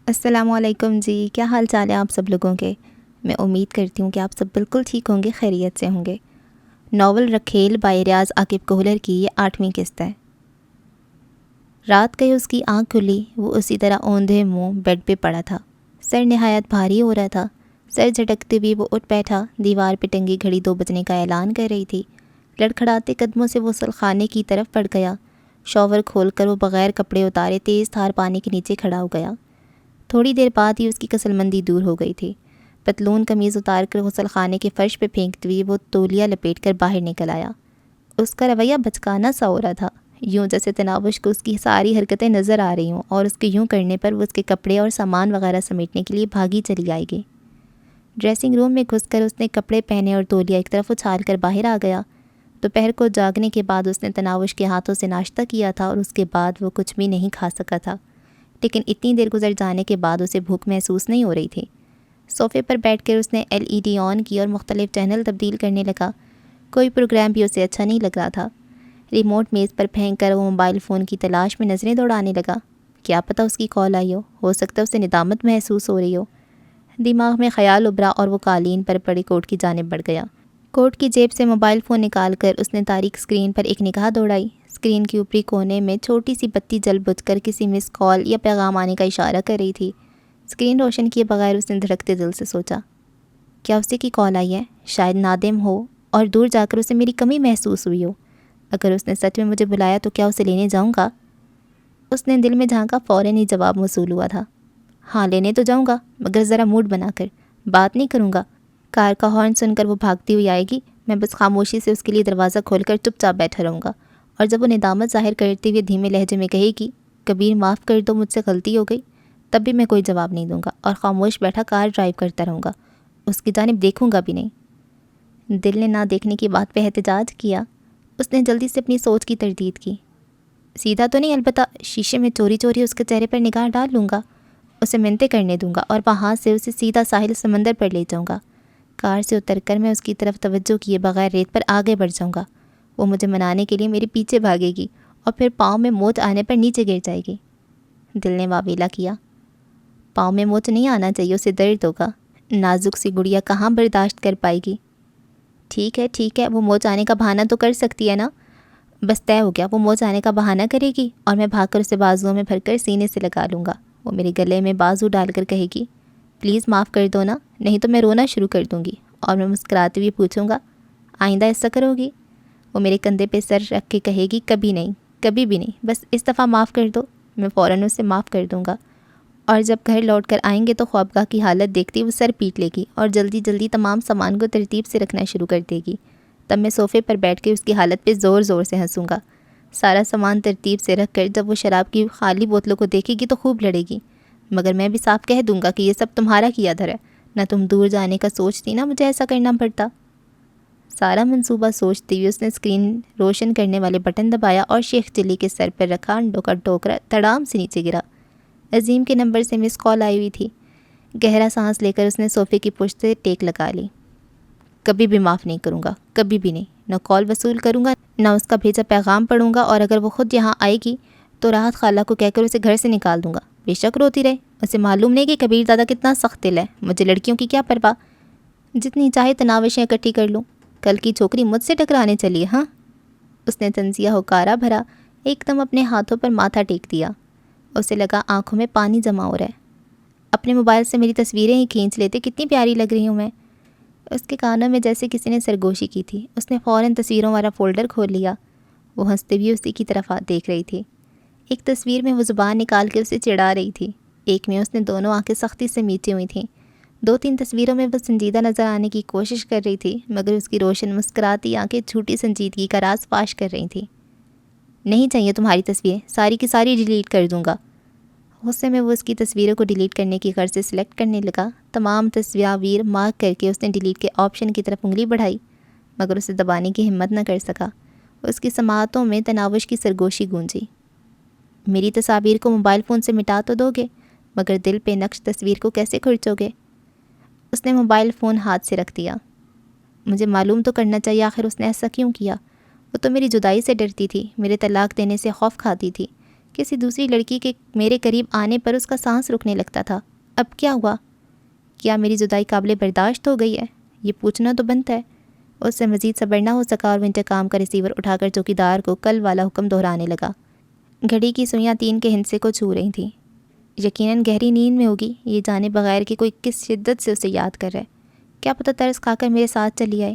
السلام علیکم جی، کیا حال چال ہے آپ سب لوگوں کے؟ میں امید کرتی ہوں کہ آپ سب بالکل ٹھیک ہوں گے، خیریت سے ہوں گے۔ ناول رکھیل بائی ریاض عاقب کوہلر کی یہ 8ویں قسط ہے۔ رات گئی اس کی آنکھ کھلی، وہ اسی طرح اوندھے منہ بیڈ پہ پڑا تھا۔ سر نہایت بھاری ہو رہا تھا۔ سر جھٹکتے ہوئے وہ اٹھ بیٹھا، دیوار پہ ٹنگی گھڑی 2 بجنے کا اعلان کر رہی تھی۔ لڑکھڑاتے قدموں سے وہ سلخانے کی طرف بڑھ گیا۔ شاور کھول کر وہ بغیر کپڑے اتارے تیز دھار پانی کے نیچے کھڑا ہو گیا۔ تھوڑی دیر بعد ہی اس کی کسل مندی دور ہو گئی تھی۔ پتلون قمیض اتار کر غسل خانے کے فرش پہ پھینکتے ہوئے وہ تولیہ لپیٹ کر باہر نکل آیا۔ اس کا رویہ بچکانا سا ہو رہا تھا، یوں جیسے تناوش کو اس کی ساری حرکتیں نظر آ رہی ہوں اور اس کے یوں کرنے پر وہ اس کے کپڑے اور سامان وغیرہ سمیٹنے کے لیے بھاگی چلی آئے گی۔ ڈریسنگ روم میں گھس کر اس نے کپڑے پہنے اور تولیہ ایک طرف اچھال کر باہر آ گیا۔ دوپہر کو جاگنے کے بعد اس نے تناوش کے ہاتھوں سے ناشتہ کیا تھا اور اس کے بعد وہ کچھ بھی نہیں کھا سکا تھا، لیکن اتنی دیر گزر جانے کے بعد اسے بھوک محسوس نہیں ہو رہی تھی۔ صوفے پر بیٹھ کر اس نے LED آن کی اور مختلف چینل تبدیل کرنے لگا۔ کوئی پروگرام بھی اسے اچھا نہیں لگ رہا تھا۔ ریموٹ میز پر پھینک کر وہ موبائل فون کی تلاش میں نظریں دوڑانے لگا۔ کیا پتہ اس کی کال آئی ہو سکتا ہے اسے ندامت محسوس ہو رہی ہو۔ دماغ میں خیال ابھرا اور وہ قالین پر پڑے کوٹ کی جانب بڑھ گیا۔ کوٹ کی جیب سے موبائل فون نکال کر اس نے تاریک اسکرین پر ایک نگاہ دوڑائی۔ اسکرین کے اوپری کونے میں چھوٹی سی بتی جل بجھ کر کسی مس کال یا پیغام آنے کا اشارہ کر رہی تھی۔ اسکرین روشن کیے بغیر اس نے دھڑکتے دل سے سوچا، کیا اسے کی کال آئی ہے؟ شاید نادم ہو اور دور جا کر اسے میری کمی محسوس ہوئی ہو۔ اگر اس نے سچ میں مجھے بلایا تو کیا اسے لینے جاؤں گا؟ اس نے دل میں جھانکا، فوراً ہی جواب موصول ہوا تھا، ہاں لینے تو جاؤں گا، مگر ذرا موڈ بنا کر، بات نہیں کروں گا۔ کار کا ہارن سن کر وہ بھاگتی ہوئی آئے گی، میں بس خاموشی سے اس کے لیے دروازہ کھول کر چپ چاپ بیٹھا رہوں گا، اور جب وہ ندامت ظاہر کرتے ہوئے دھیمے لہجے میں کہے گی، کبیر معاف کر دو مجھ سے غلطی ہو گئی، تب بھی میں کوئی جواب نہیں دوں گا اور خاموش بیٹھا کار ڈرائیو کرتا رہوں گا، اس کی جانب دیکھوں گا بھی نہیں۔ دل نے نہ دیکھنے کی بات پہ احتجاج کیا۔ اس نے جلدی سے اپنی سوچ کی تردید کی، سیدھا تو نہیں، البتہ شیشے میں چوری چوری اس کے چہرے پر نگاہ ڈال لوں گا، اسے منتیں کرنے دوں گا اور وہاں سے اسے سیدھا ساحل سمندر پر لے جاؤں گا۔ کار سے اتر کر میں اس کی طرف توجہ کیے بغیر ریت پر آگے بڑھ جاؤں گا۔ وہ مجھے منانے کے لیے میرے پیچھے بھاگے گی اور پھر پاؤں میں موچ آنے پر نیچے گر جائے گی۔ دل نے واویلا کیا، پاؤں میں موچ نہیں آنا چاہیے، اسے درد ہوگا، نازک سی گڑیا کہاں برداشت کر پائے گی۔ ٹھیک ہے، وہ موچ آنے کا بہانہ تو کر سکتی ہے نا۔ بس طے ہو گیا، وہ موچ آنے کا بہانہ کرے گی اور میں بھاگ کر اسے بازوؤں میں بھر کر سینے سے لگا لوں گا۔ وہ میرے گلے میں بازو ڈال کر کہے گی، پلیز معاف کر دو نا، نہیں تو میں رونا شروع کر دوں گی، اور میں مسکراتے ہوئے پوچھوں گا، آئندہ ایسا کرو گی؟ وہ میرے کندھے پہ سر رکھ کے کہے گی، کبھی نہیں، کبھی بھی نہیں، بس اس دفعہ معاف کر دو۔ میں فوراً اسے معاف کر دوں گا، اور جب گھر لوٹ کر آئیں گے تو خوابگاہ کی حالت دیکھتی وہ سر پیٹ لے گی اور جلدی جلدی تمام سامان کو ترتیب سے رکھنا شروع کر دے گی۔ تب میں صوفے پر بیٹھ کے اس کی حالت پہ زور زور سے ہنسوں گا۔ سارا سامان ترتیب سے رکھ کر جب وہ شراب کی خالی بوتلوں کو دیکھے گی تو خوب لڑے گی، مگر میں بھی صاف کہہ دوں گا کہ یہ سب تمہارا کیا دھر ہے، نہ تم دور جانے کا سوچتی نہ مجھے ایسا کرنا پڑتا۔ سارا منصوبہ سوچتے ہوئے اس نے اسکرین روشن کرنے والے بٹن دبایا اور شیخ چلی کے سر پر رکھا انڈوں کا ٹوکرا تڑام سے نیچے گرا۔ عظیم کے نمبر سے مس کال آئی ہوئی تھی۔ گہرا سانس لے کر اس نے صوفے کی پشت سے ٹیک لگا لی۔ کبھی بھی معاف نہیں کروں گا، کبھی بھی نہیں، نہ کال وصول کروں گا، نہ اس کا بھیجا پیغام پڑھوں گا، اور اگر وہ خود یہاں آئے گی تو راحت خالہ کو کہہ کر اسے گھر سے نکال دوں گا، بے شک روتی رہے، اسے معلوم نہیں کہ کبیر دادا کتنا سخت دل ہے، مجھے لڑکیوں کی کیا پرواہ، جتنی چاہے تناوشیں اکٹھی کر لوں، کل کی چھوکری مجھ سے ٹکرانے چلی ہے، ہاں۔ اس نے تنزیہ ہوکارا بھرا ایک دم اپنے ہاتھوں پر ماتھا ٹیک دیا۔ اسے لگا آنکھوں میں پانی جمع ہو رہا ہے۔ اپنے موبائل سے میری تصویریں ہی کھینچ لیتے، کتنی پیاری لگ رہی ہوں میں۔ اس کے کانوں میں جیسے کسی نے سرگوشی کی تھی۔ اس نے فوراً تصویروں والا فولڈر کھول لیا۔ وہ ہنستے ہوئے اسی کی طرف دیکھ رہی تھی۔ ایک تصویر میں وہ زبان نکال کے اسے چڑھا رہی تھی، ایک میں اس نے دونوں آنکھیں سختی سے میچی ہوئی تھیں۔ 2-3 تصویروں میں وہ سنجیدہ نظر آنے کی کوشش کر رہی تھی، مگر اس کی روشن مسکراتی آنکھیں جھوٹی سنجیدگی کا راز فاش کر رہی تھیں۔ نہیں چاہیے تمہاری تصویریں، ساری کی ساری ڈیلیٹ کر دوں گا۔ غصے میں وہ اس کی تصویروں کو ڈیلیٹ کرنے کی غرض سے سلیکٹ کرنے لگا۔ تمام تصویر مارک کر کے اس نے ڈیلیٹ کے آپشن کی طرف انگلی بڑھائی، مگر اسے دبانے کی ہمت نہ کر سکا۔ اس کی سماعتوں میں تناوش کی سرگوشی گونجی۔ میری تصاویر کو موبائل فون سے مٹا تو دو گے، مگر دل پہ نقش تصویر کو کیسے کھرچو گے؟ اس نے موبائل فون ہاتھ سے رکھ دیا۔ مجھے معلوم تو کرنا چاہیے آخر اس نے ایسا کیوں کیا۔ وہ تو میری جدائی سے ڈرتی تھی، میرے طلاق دینے سے خوف کھاتی تھی کسی دوسری لڑکی کے میرے قریب آنے پر اس کا سانس رکنے لگتا تھا۔ اب کیا ہوا؟ کیا میری جدائی قابل برداشت ہو گئی ہے؟ یہ پوچھنا تو بنتا ہے۔ اس سے مزید صبر نہ ہو سکا اور وہ انتقام کا ریسیور اٹھا کر چوکیدار کو کل والا حکم دہرانے لگا۔ گھڑی کی سوئیاں 3 کے ہندسے کو چھو رہی تھیں۔ یقیناً گہری نیند میں ہوگی، یہ جانے بغیر کہ کوئی کس شدت سے اسے یاد کر رہا ہے۔ کیا پتہ ترس کھا کر میرے ساتھ چلی آئے۔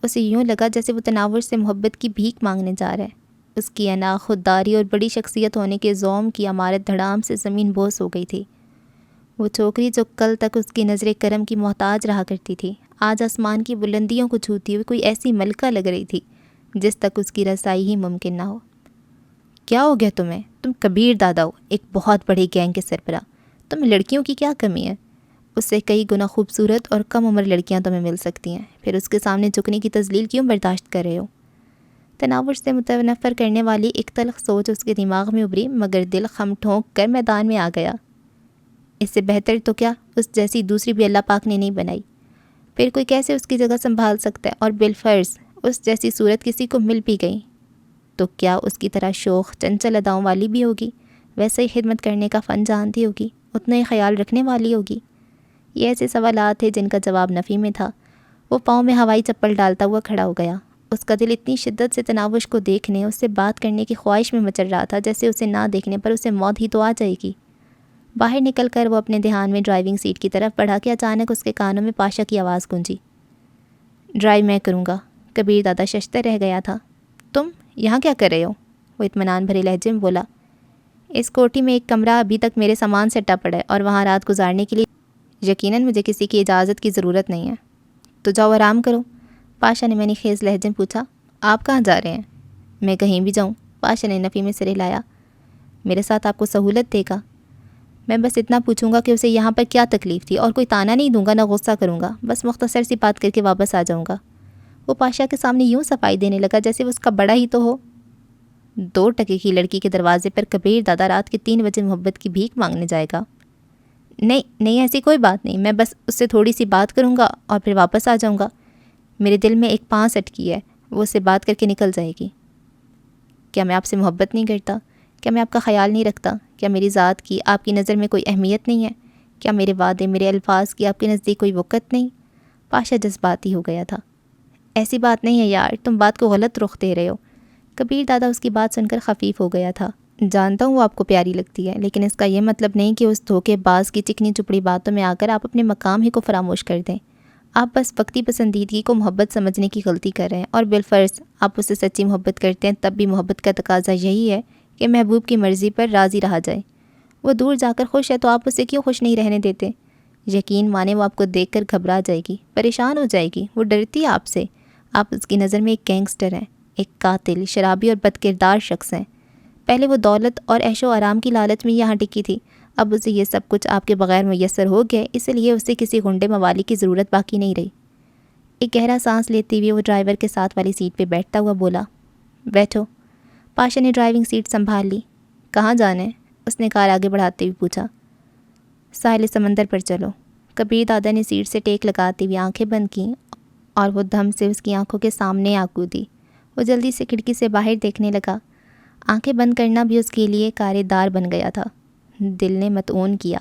اسے یوں لگا جیسے وہ تناور سے محبت کی بھیک مانگنے جا رہا ہے۔ اس کی انا، خودداری اور بڑی شخصیت ہونے کے زوم کی عمارت دھڑام سے زمین بوس ہو گئی تھی۔ وہ چھوکری جو کل تک اس کی نظر کرم کی محتاج رہا کرتی تھی، آج آسمان کی بلندیوں کو چھوتی ہوئی کوئی ایسی ملکہ لگ رہی تھی جس تک اس کی رسائی ہی ممکن نہ ہو۔ کیا ہو گیا تمہیں؟ تم کبیر دادا ہو، ایک بہت بڑی گینگ کے سربراہ، تمہیں لڑکیوں کی کیا کمی ہے؟ اس سے کئی گنا خوبصورت اور کم عمر لڑکیاں تمہیں مل سکتی ہیں، پھر اس کے سامنے جھکنے کی تذلیل کیوں برداشت کر رہے ہو؟ تناور سے متنفر کرنے والی ایک تلخ سوچ اس کے دماغ میں ابھری، مگر دل خم ٹھونک کر میدان میں آ گیا۔ اس سے بہتر تو کیا اس جیسی دوسری بھی اللہ پاک نے نہیں بنائی، پھر کوئی کیسے اس کی جگہ سنبھال سکتا ہے؟ اور بالفرض اس جیسی صورت کسی کو مل بھی گئی تو کیا اس کی طرح شوخ چنچل اداؤں والی بھی ہوگی، ویسے ہی خدمت کرنے کا فن جانتی ہوگی، اتنا ہی خیال رکھنے والی ہوگی؟ یہ ایسے سوالات تھے جن کا جواب نفی میں تھا۔ وہ پاؤں میں ہوائی چپل ڈالتا ہوا کھڑا ہو گیا۔ اس کا دل اتنی شدت سے تناوش کو دیکھنے، اس سے بات کرنے کی خواہش میں مچل رہا تھا جیسے اسے نہ دیکھنے پر اسے موت ہی تو آ جائے گی۔ باہر نکل کر وہ اپنے دھیان میں ڈرائیونگ سیٹ کی طرف بڑھا کہ اچانک اس کے کانوں میں پاشا کی آواز گونجی۔ ڈرائیو میں کروں گا۔ کبیر دادا ششتر رہ گیا تھا۔ تم یہاں کیا کر رہے ہو؟ وہ اطمینان بھرے لہجے میں بولا۔ اس کوٹھی میں ایک کمرہ ابھی تک میرے سامان سے اٹا پڑا ہے اور وہاں رات گزارنے کے لیے یقیناً مجھے کسی کی اجازت کی ضرورت نہیں ہے، تو جاؤ آرام کرو۔ پاشا نے میں نے خیز لہجے میں پوچھا۔ آپ کہاں جا رہے ہیں؟ میں کہیں بھی جاؤں، پاشا نے نفی میں سر ہلایا۔ میرے ساتھ آپ کو سہولت دے گا؟ میں بس اتنا پوچھوں گا کہ اسے یہاں پر کیا تکلیف تھی، اور کوئی تانا نہیں دوں گا، نہ غصہ کروں گا، بس مختصر سی بات کر کے واپس آ جاؤں گا۔ وہ پاشا کے سامنے یوں صفائی دینے لگا جیسے وہ اس کا بڑا ہی تو ہو۔ 2 ٹکے کی لڑکی کے دروازے پر کبیر دادا رات کے 3 بجے محبت کی بھیک مانگنے جائے گا؟ نہیں ایسی کوئی بات نہیں، میں بس اس سے تھوڑی سی بات کروں گا اور پھر واپس آ جاؤں گا۔ میرے دل میں ایک پانس اٹکی ہے، وہ اس سے بات کر کے نکل جائے گی۔ کیا میں آپ سے محبت نہیں کرتا؟ کیا میں آپ کا خیال نہیں رکھتا؟ کیا میری ذات کی آپ کی نظر میں کوئی اہمیت نہیں ہے؟ کیا میرے وعدے، میرے الفاظ کی آپ کے نزدیک کوئی وقت نہیں؟ پاشا جذباتی ہو گیا تھا۔ ایسی بات نہیں ہے یار، تم بات کو غلط رخ دے رہے ہو۔ کبیر دادا اس کی بات سن کر خفیف ہو گیا تھا۔ جانتا ہوں وہ آپ کو پیاری لگتی ہے، لیکن اس کا یہ مطلب نہیں کہ اس دھوکے باز کی چکنی چپڑی باتوں میں آ کر آپ اپنے مقام ہی کو فراموش کر دیں۔ آپ بس وقتی پسندیدگی کو محبت سمجھنے کی غلطی کر رہے ہیں، اور بالفرض آپ اس سے سچی محبت کرتے ہیں، تب بھی محبت کا تقاضا یہی ہے کہ محبوب کی مرضی پر راضی رہا جائے۔ وہ دور جا کر خوش ہے تو آپ اسے کیوں خوش نہیں رہنے دیتے؟ یقین مانے وہ آپ کو دیکھ کر گھبرا جائے گی، پریشان ہو جائے گی، وہ ڈرتی ہے آپ سے۔ آپ اس کی نظر میں ایک گینگسٹر ہیں، ایک قاتل، شرابی اور بد کردار شخص ہیں۔ پہلے وہ دولت اور عیش و آرام کی لالچ میں یہاں ٹکی تھی، اب اسے یہ سب کچھ آپ کے بغیر میسر ہو گیا، اس لیے اسے کسی غنڈے موالی کی ضرورت باقی نہیں رہی۔ ایک گہرا سانس لیتے ہوئے وہ ڈرائیور کے ساتھ والی سیٹ پہ بیٹھتا ہوا بولا، بیٹھو۔ پاشا نے ڈرائیونگ سیٹ سنبھال لی۔ کہاں جانا ہے؟ اس نے کار آگے بڑھاتے ہوئے پوچھا۔ ساحل سمندر پر چلو۔ کبیر دادا نے سیٹ سے ٹیک لگاتے ہوئے آنکھیں بند کیں اور وہ دم سے اس کی آنکھوں کے سامنے آ کودی۔ وہ جلدی سے کھڑکی سے باہر دیکھنے لگا۔ آنکھیں بند کرنا بھی اس کے لیے کارےدار بن گیا تھا۔ دل نے متعون کیا،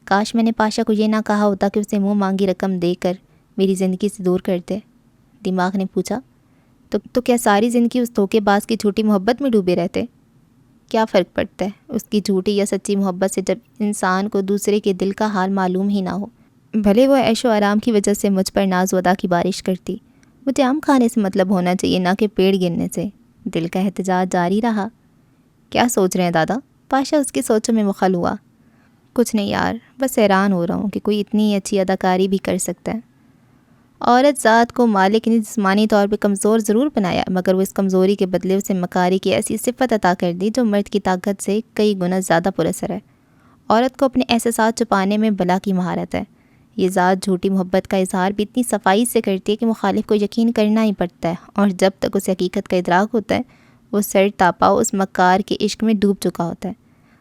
کاش میں نے پاشا کو یہ نہ کہا ہوتا کہ اسے منہ مانگی رقم دے کر میری زندگی سے دور کر دے۔ دماغ نے پوچھا، تو کیا ساری زندگی اس دھوکے باز کی جھوٹی محبت میں ڈوبے رہتے؟ کیا فرق پڑتا ہے اس کی جھوٹی یا سچی محبت سے، جب انسان کو دوسرے کے دل کا حال معلوم ہی نہ ہو؟ بھلے وہ عیش و آرام کی وجہ سے مجھ پر ناز و ادا کی بارش کرتی، مجھے آم کھانے سے مطلب ہونا چاہیے، نہ کہ پیڑ گرنے سے۔ دل کا احتجاج جاری رہا۔ کیا سوچ رہے ہیں دادا؟ پاشا اس کی سوچوں میں مخل ہوا۔ کچھ نہیں یار، بس حیران ہو رہا ہوں کہ کوئی اتنی اچھی اداکاری بھی کر سکتا ہے۔ عورت ذات کو مالک نے جسمانی طور پہ کمزور ضرور بنایا، مگر وہ اس کمزوری کے بدلے اسے مکاری کی ایسی صفت عطا کر دی جو مرد کی طاقت سے کئی گنا زیادہ پراثر ہے۔ عورت کو اپنے احساسات چھپانے میں بلا کی مہارت ہے۔ یہ ذات جھوٹی محبت کا اظہار بھی اتنی صفائی سے کرتی ہے کہ مخالف کو یقین کرنا ہی پڑتا ہے، اور جب تک اسے حقیقت کا ادراک ہوتا ہے وہ سر تاپاؤ اس مکار کے عشق میں ڈوب چکا ہوتا ہے۔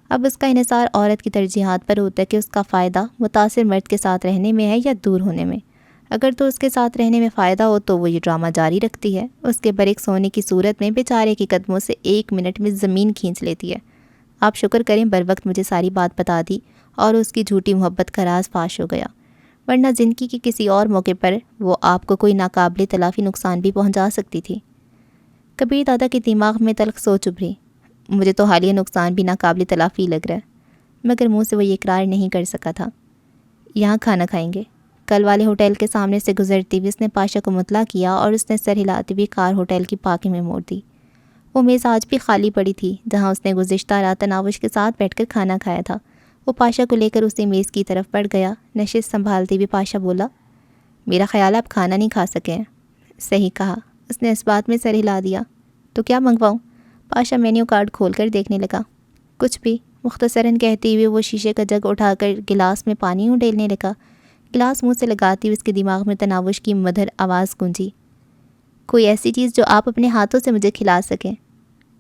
اب اس کا انحصار عورت کی ترجیحات پر ہوتا ہے کہ اس کا فائدہ متاثر مرد کے ساتھ رہنے میں ہے یا دور ہونے میں۔ اگر تو اس کے ساتھ رہنے میں فائدہ ہو تو وہ یہ ڈرامہ جاری رکھتی ہے، اس کے برعکس ہونے کی صورت میں بیچارے کے قدموں سے 1 منٹ میں زمین کھینچ لیتی ہے۔ آپ شکر کریں بر وقت مجھے ساری بات بتا دی اور اس کی جھوٹی محبت کا راز فاش ہو گیا، ورنہ زندگی کے کسی اور موقع پر وہ آپ کو کوئی ناقابل تلافی نقصان بھی پہنچا سکتی تھی۔ کبیر دادا کے دماغ میں تلخ سوچ ابھری، مجھے تو حالیہ نقصان بھی ناقابل تلافی لگ رہا ہے، مگر منہ سے وہ یہ اقرار نہیں کر سکا تھا۔ یہاں کھانا کھائیں گے؟ کل والے ہوٹل کے سامنے سے گزرتی ہوئی اس نے پاشا کو مطلع کیا اور اس نے سر ہلاتے ہوئے کار ہوٹل کی پارکنگ میں موڑ دی۔ وہ میز آج بھی خالی پڑی تھی جہاں اس نے گزشتہ رات تناوش کے ساتھ بیٹھ کر کھانا کھایا تھا۔ وہ پاشا کو لے کر اسی میز کی طرف بڑھ گیا۔ نشست سنبھالتے ہوئے پاشا بولا، میرا خیال آپ کھانا نہیں کھا سکے ہیں۔ صحیح کہا، اس نے اس بات میں سر ہلا دیا۔ تو کیا منگواؤں؟ پاشا مینیو کارڈ کھول کر دیکھنے لگا۔ کچھ بھی، مختصراً کہتے ہوئے وہ شیشے کا جگ اٹھا کر گلاس میں پانی اڈیلنے لگا۔ گلاس منہ سے لگاتی ہوئے اس کے دماغ میں تناوش کی مدھر آواز گونجی، کوئی ایسی چیز جو آپ اپنے ہاتھوں سے مجھے کھلا سکیں۔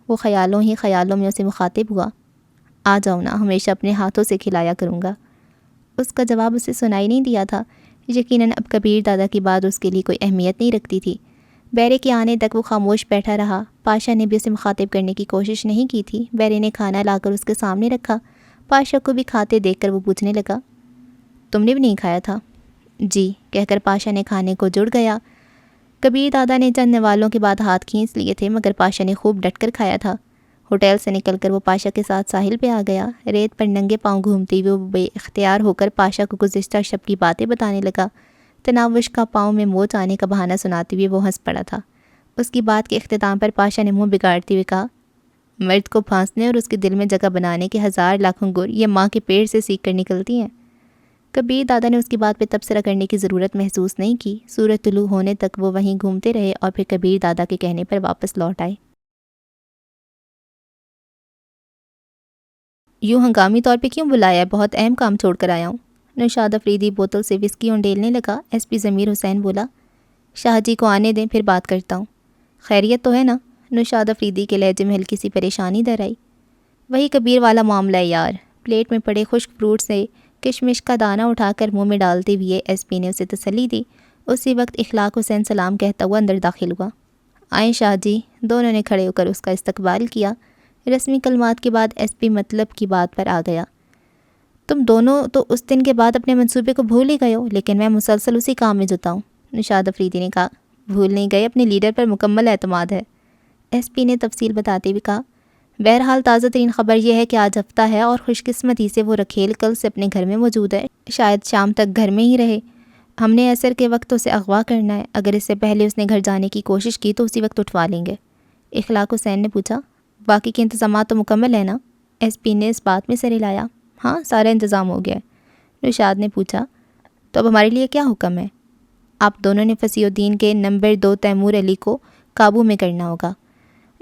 وہ خیالوں ہی خیالوں میں اسے مخاطب ہوا، آ جاؤ نا، ہمیشہ اپنے ہاتھوں سے کھلایا کروں گا۔ اس کا جواب اسے سنائی نہیں دیا تھا۔ یقیناً اب کبیر دادا کی بات اس کے لیے کوئی اہمیت نہیں رکھتی تھی۔ بیرے کے آنے تک وہ خاموش بیٹھا رہا۔ پاشا نے بھی اسے مخاطب کرنے کی کوشش نہیں کی تھی۔ بیرے نے کھانا لا کر اس کے سامنے رکھا۔ پاشا کو بھی کھاتے دیکھ کر وہ پوچھنے لگا، تم نے بھی نہیں کھایا تھا؟ جی کہہ کر پاشا نے کھانے کو جڑ گیا۔ کبیر دادا نے چند نوالوں کے بعد ہاتھ کھینچ لیے تھے، مگر پاشا نے خوب ڈٹ کر کھایا تھا۔ ہوٹل سے نکل کر وہ پاشا کے ساتھ ساحل پہ آ گیا۔ ریت پر ننگے پاؤں گھومتے ہوئے وہ بے اختیار ہو کر پاشا کو گزشتہ شب کی باتیں بتانے لگا۔ تناوش کا پاؤں میں موچ آنے کا بہانہ سناتے ہوئے وہ ہنس پڑا تھا۔ اس کی بات کے اختتام پر پاشا نے منہ بگاڑتے ہوئے کہا، مرد کو پھانسنے اور اس کے دل میں جگہ بنانے کے ہزار لاکھوں گر یہ ماں کے پیٹ سے سیکھ کر نکلتی ہیں۔ کبیر دادا نے اس کی بات پہ تبصرہ کرنے کی ضرورت محسوس نہیں کی۔ سورج طلوع ہونے تک وہ وہیں گھومتے رہے اور پھر کبیر دادا کے کہنے پر واپس لوٹ آئے۔ یوں ہنگامی طور پہ کیوں بلایا ہے؟ بہت اہم کام چھوڑ کر آیا ہوں۔ نوشاد افریدی بوتل سے وسکی انڈیلنے لگا۔ ایس پی ضمیر حسین بولا، شاہ جی کو آنے دیں پھر بات کرتا ہوں۔ خیریت تو ہے نا؟ نوشاد افریدی کے لہجے میں ہلکی سی پریشانی در آئی۔ وہی کبیر والا معاملہ ہے یار۔ پلیٹ میں پڑے خشک فروٹ سے کشمش کا دانہ اٹھا کر منہ میں ڈالتے ہوئے ایس پی نے اسے تسلی دی۔ اسی وقت اخلاق حسین سلام کہتا ہوا اندر داخل ہوا۔ آئیں شاہ جی۔ دونوں نے کھڑے ہو کر اس کا استقبال کیا۔ رسمی کلمات کے بعد ایس پی مطلب کی بات پر آ گیا، تم دونوں تو اس دن کے بعد اپنے منصوبے کو بھول ہی گئے ہو، لیکن میں مسلسل اسی کام میں جتا ہوں۔ نوشاد افریدی نے کہا، بھول نہیں گئے، اپنے لیڈر پر مکمل اعتماد ہے۔ ایس پی نے تفصیل بتاتے ہوئے کہا، بہرحال تازہ ترین خبر یہ ہے کہ آج ہفتہ ہے اور خوش قسمتی سے وہ رکھیل کل سے اپنے گھر میں موجود ہے، شاید شام تک گھر میں ہی رہے۔ ہم نے عصر کے وقت اسے اغوا کرنا ہے، اگر اس سے پہلے اس نے گھر جانے کی کوشش کی تو اسی وقت اٹھوا لیں گے۔ اخلاق حسین نے پوچھا، باقی کے انتظامات تو مکمل ہیں نا؟ ایس پی نے اس بات میں سر ہلایا، ہاں سارا انتظام ہو گیا ہے۔ نوشاد نے پوچھا، تو اب ہمارے لیے کیا حکم ہے؟ آپ دونوں نے فصیح الدین کے نمبر 2 تیمور علی کو قابو میں کرنا ہوگا۔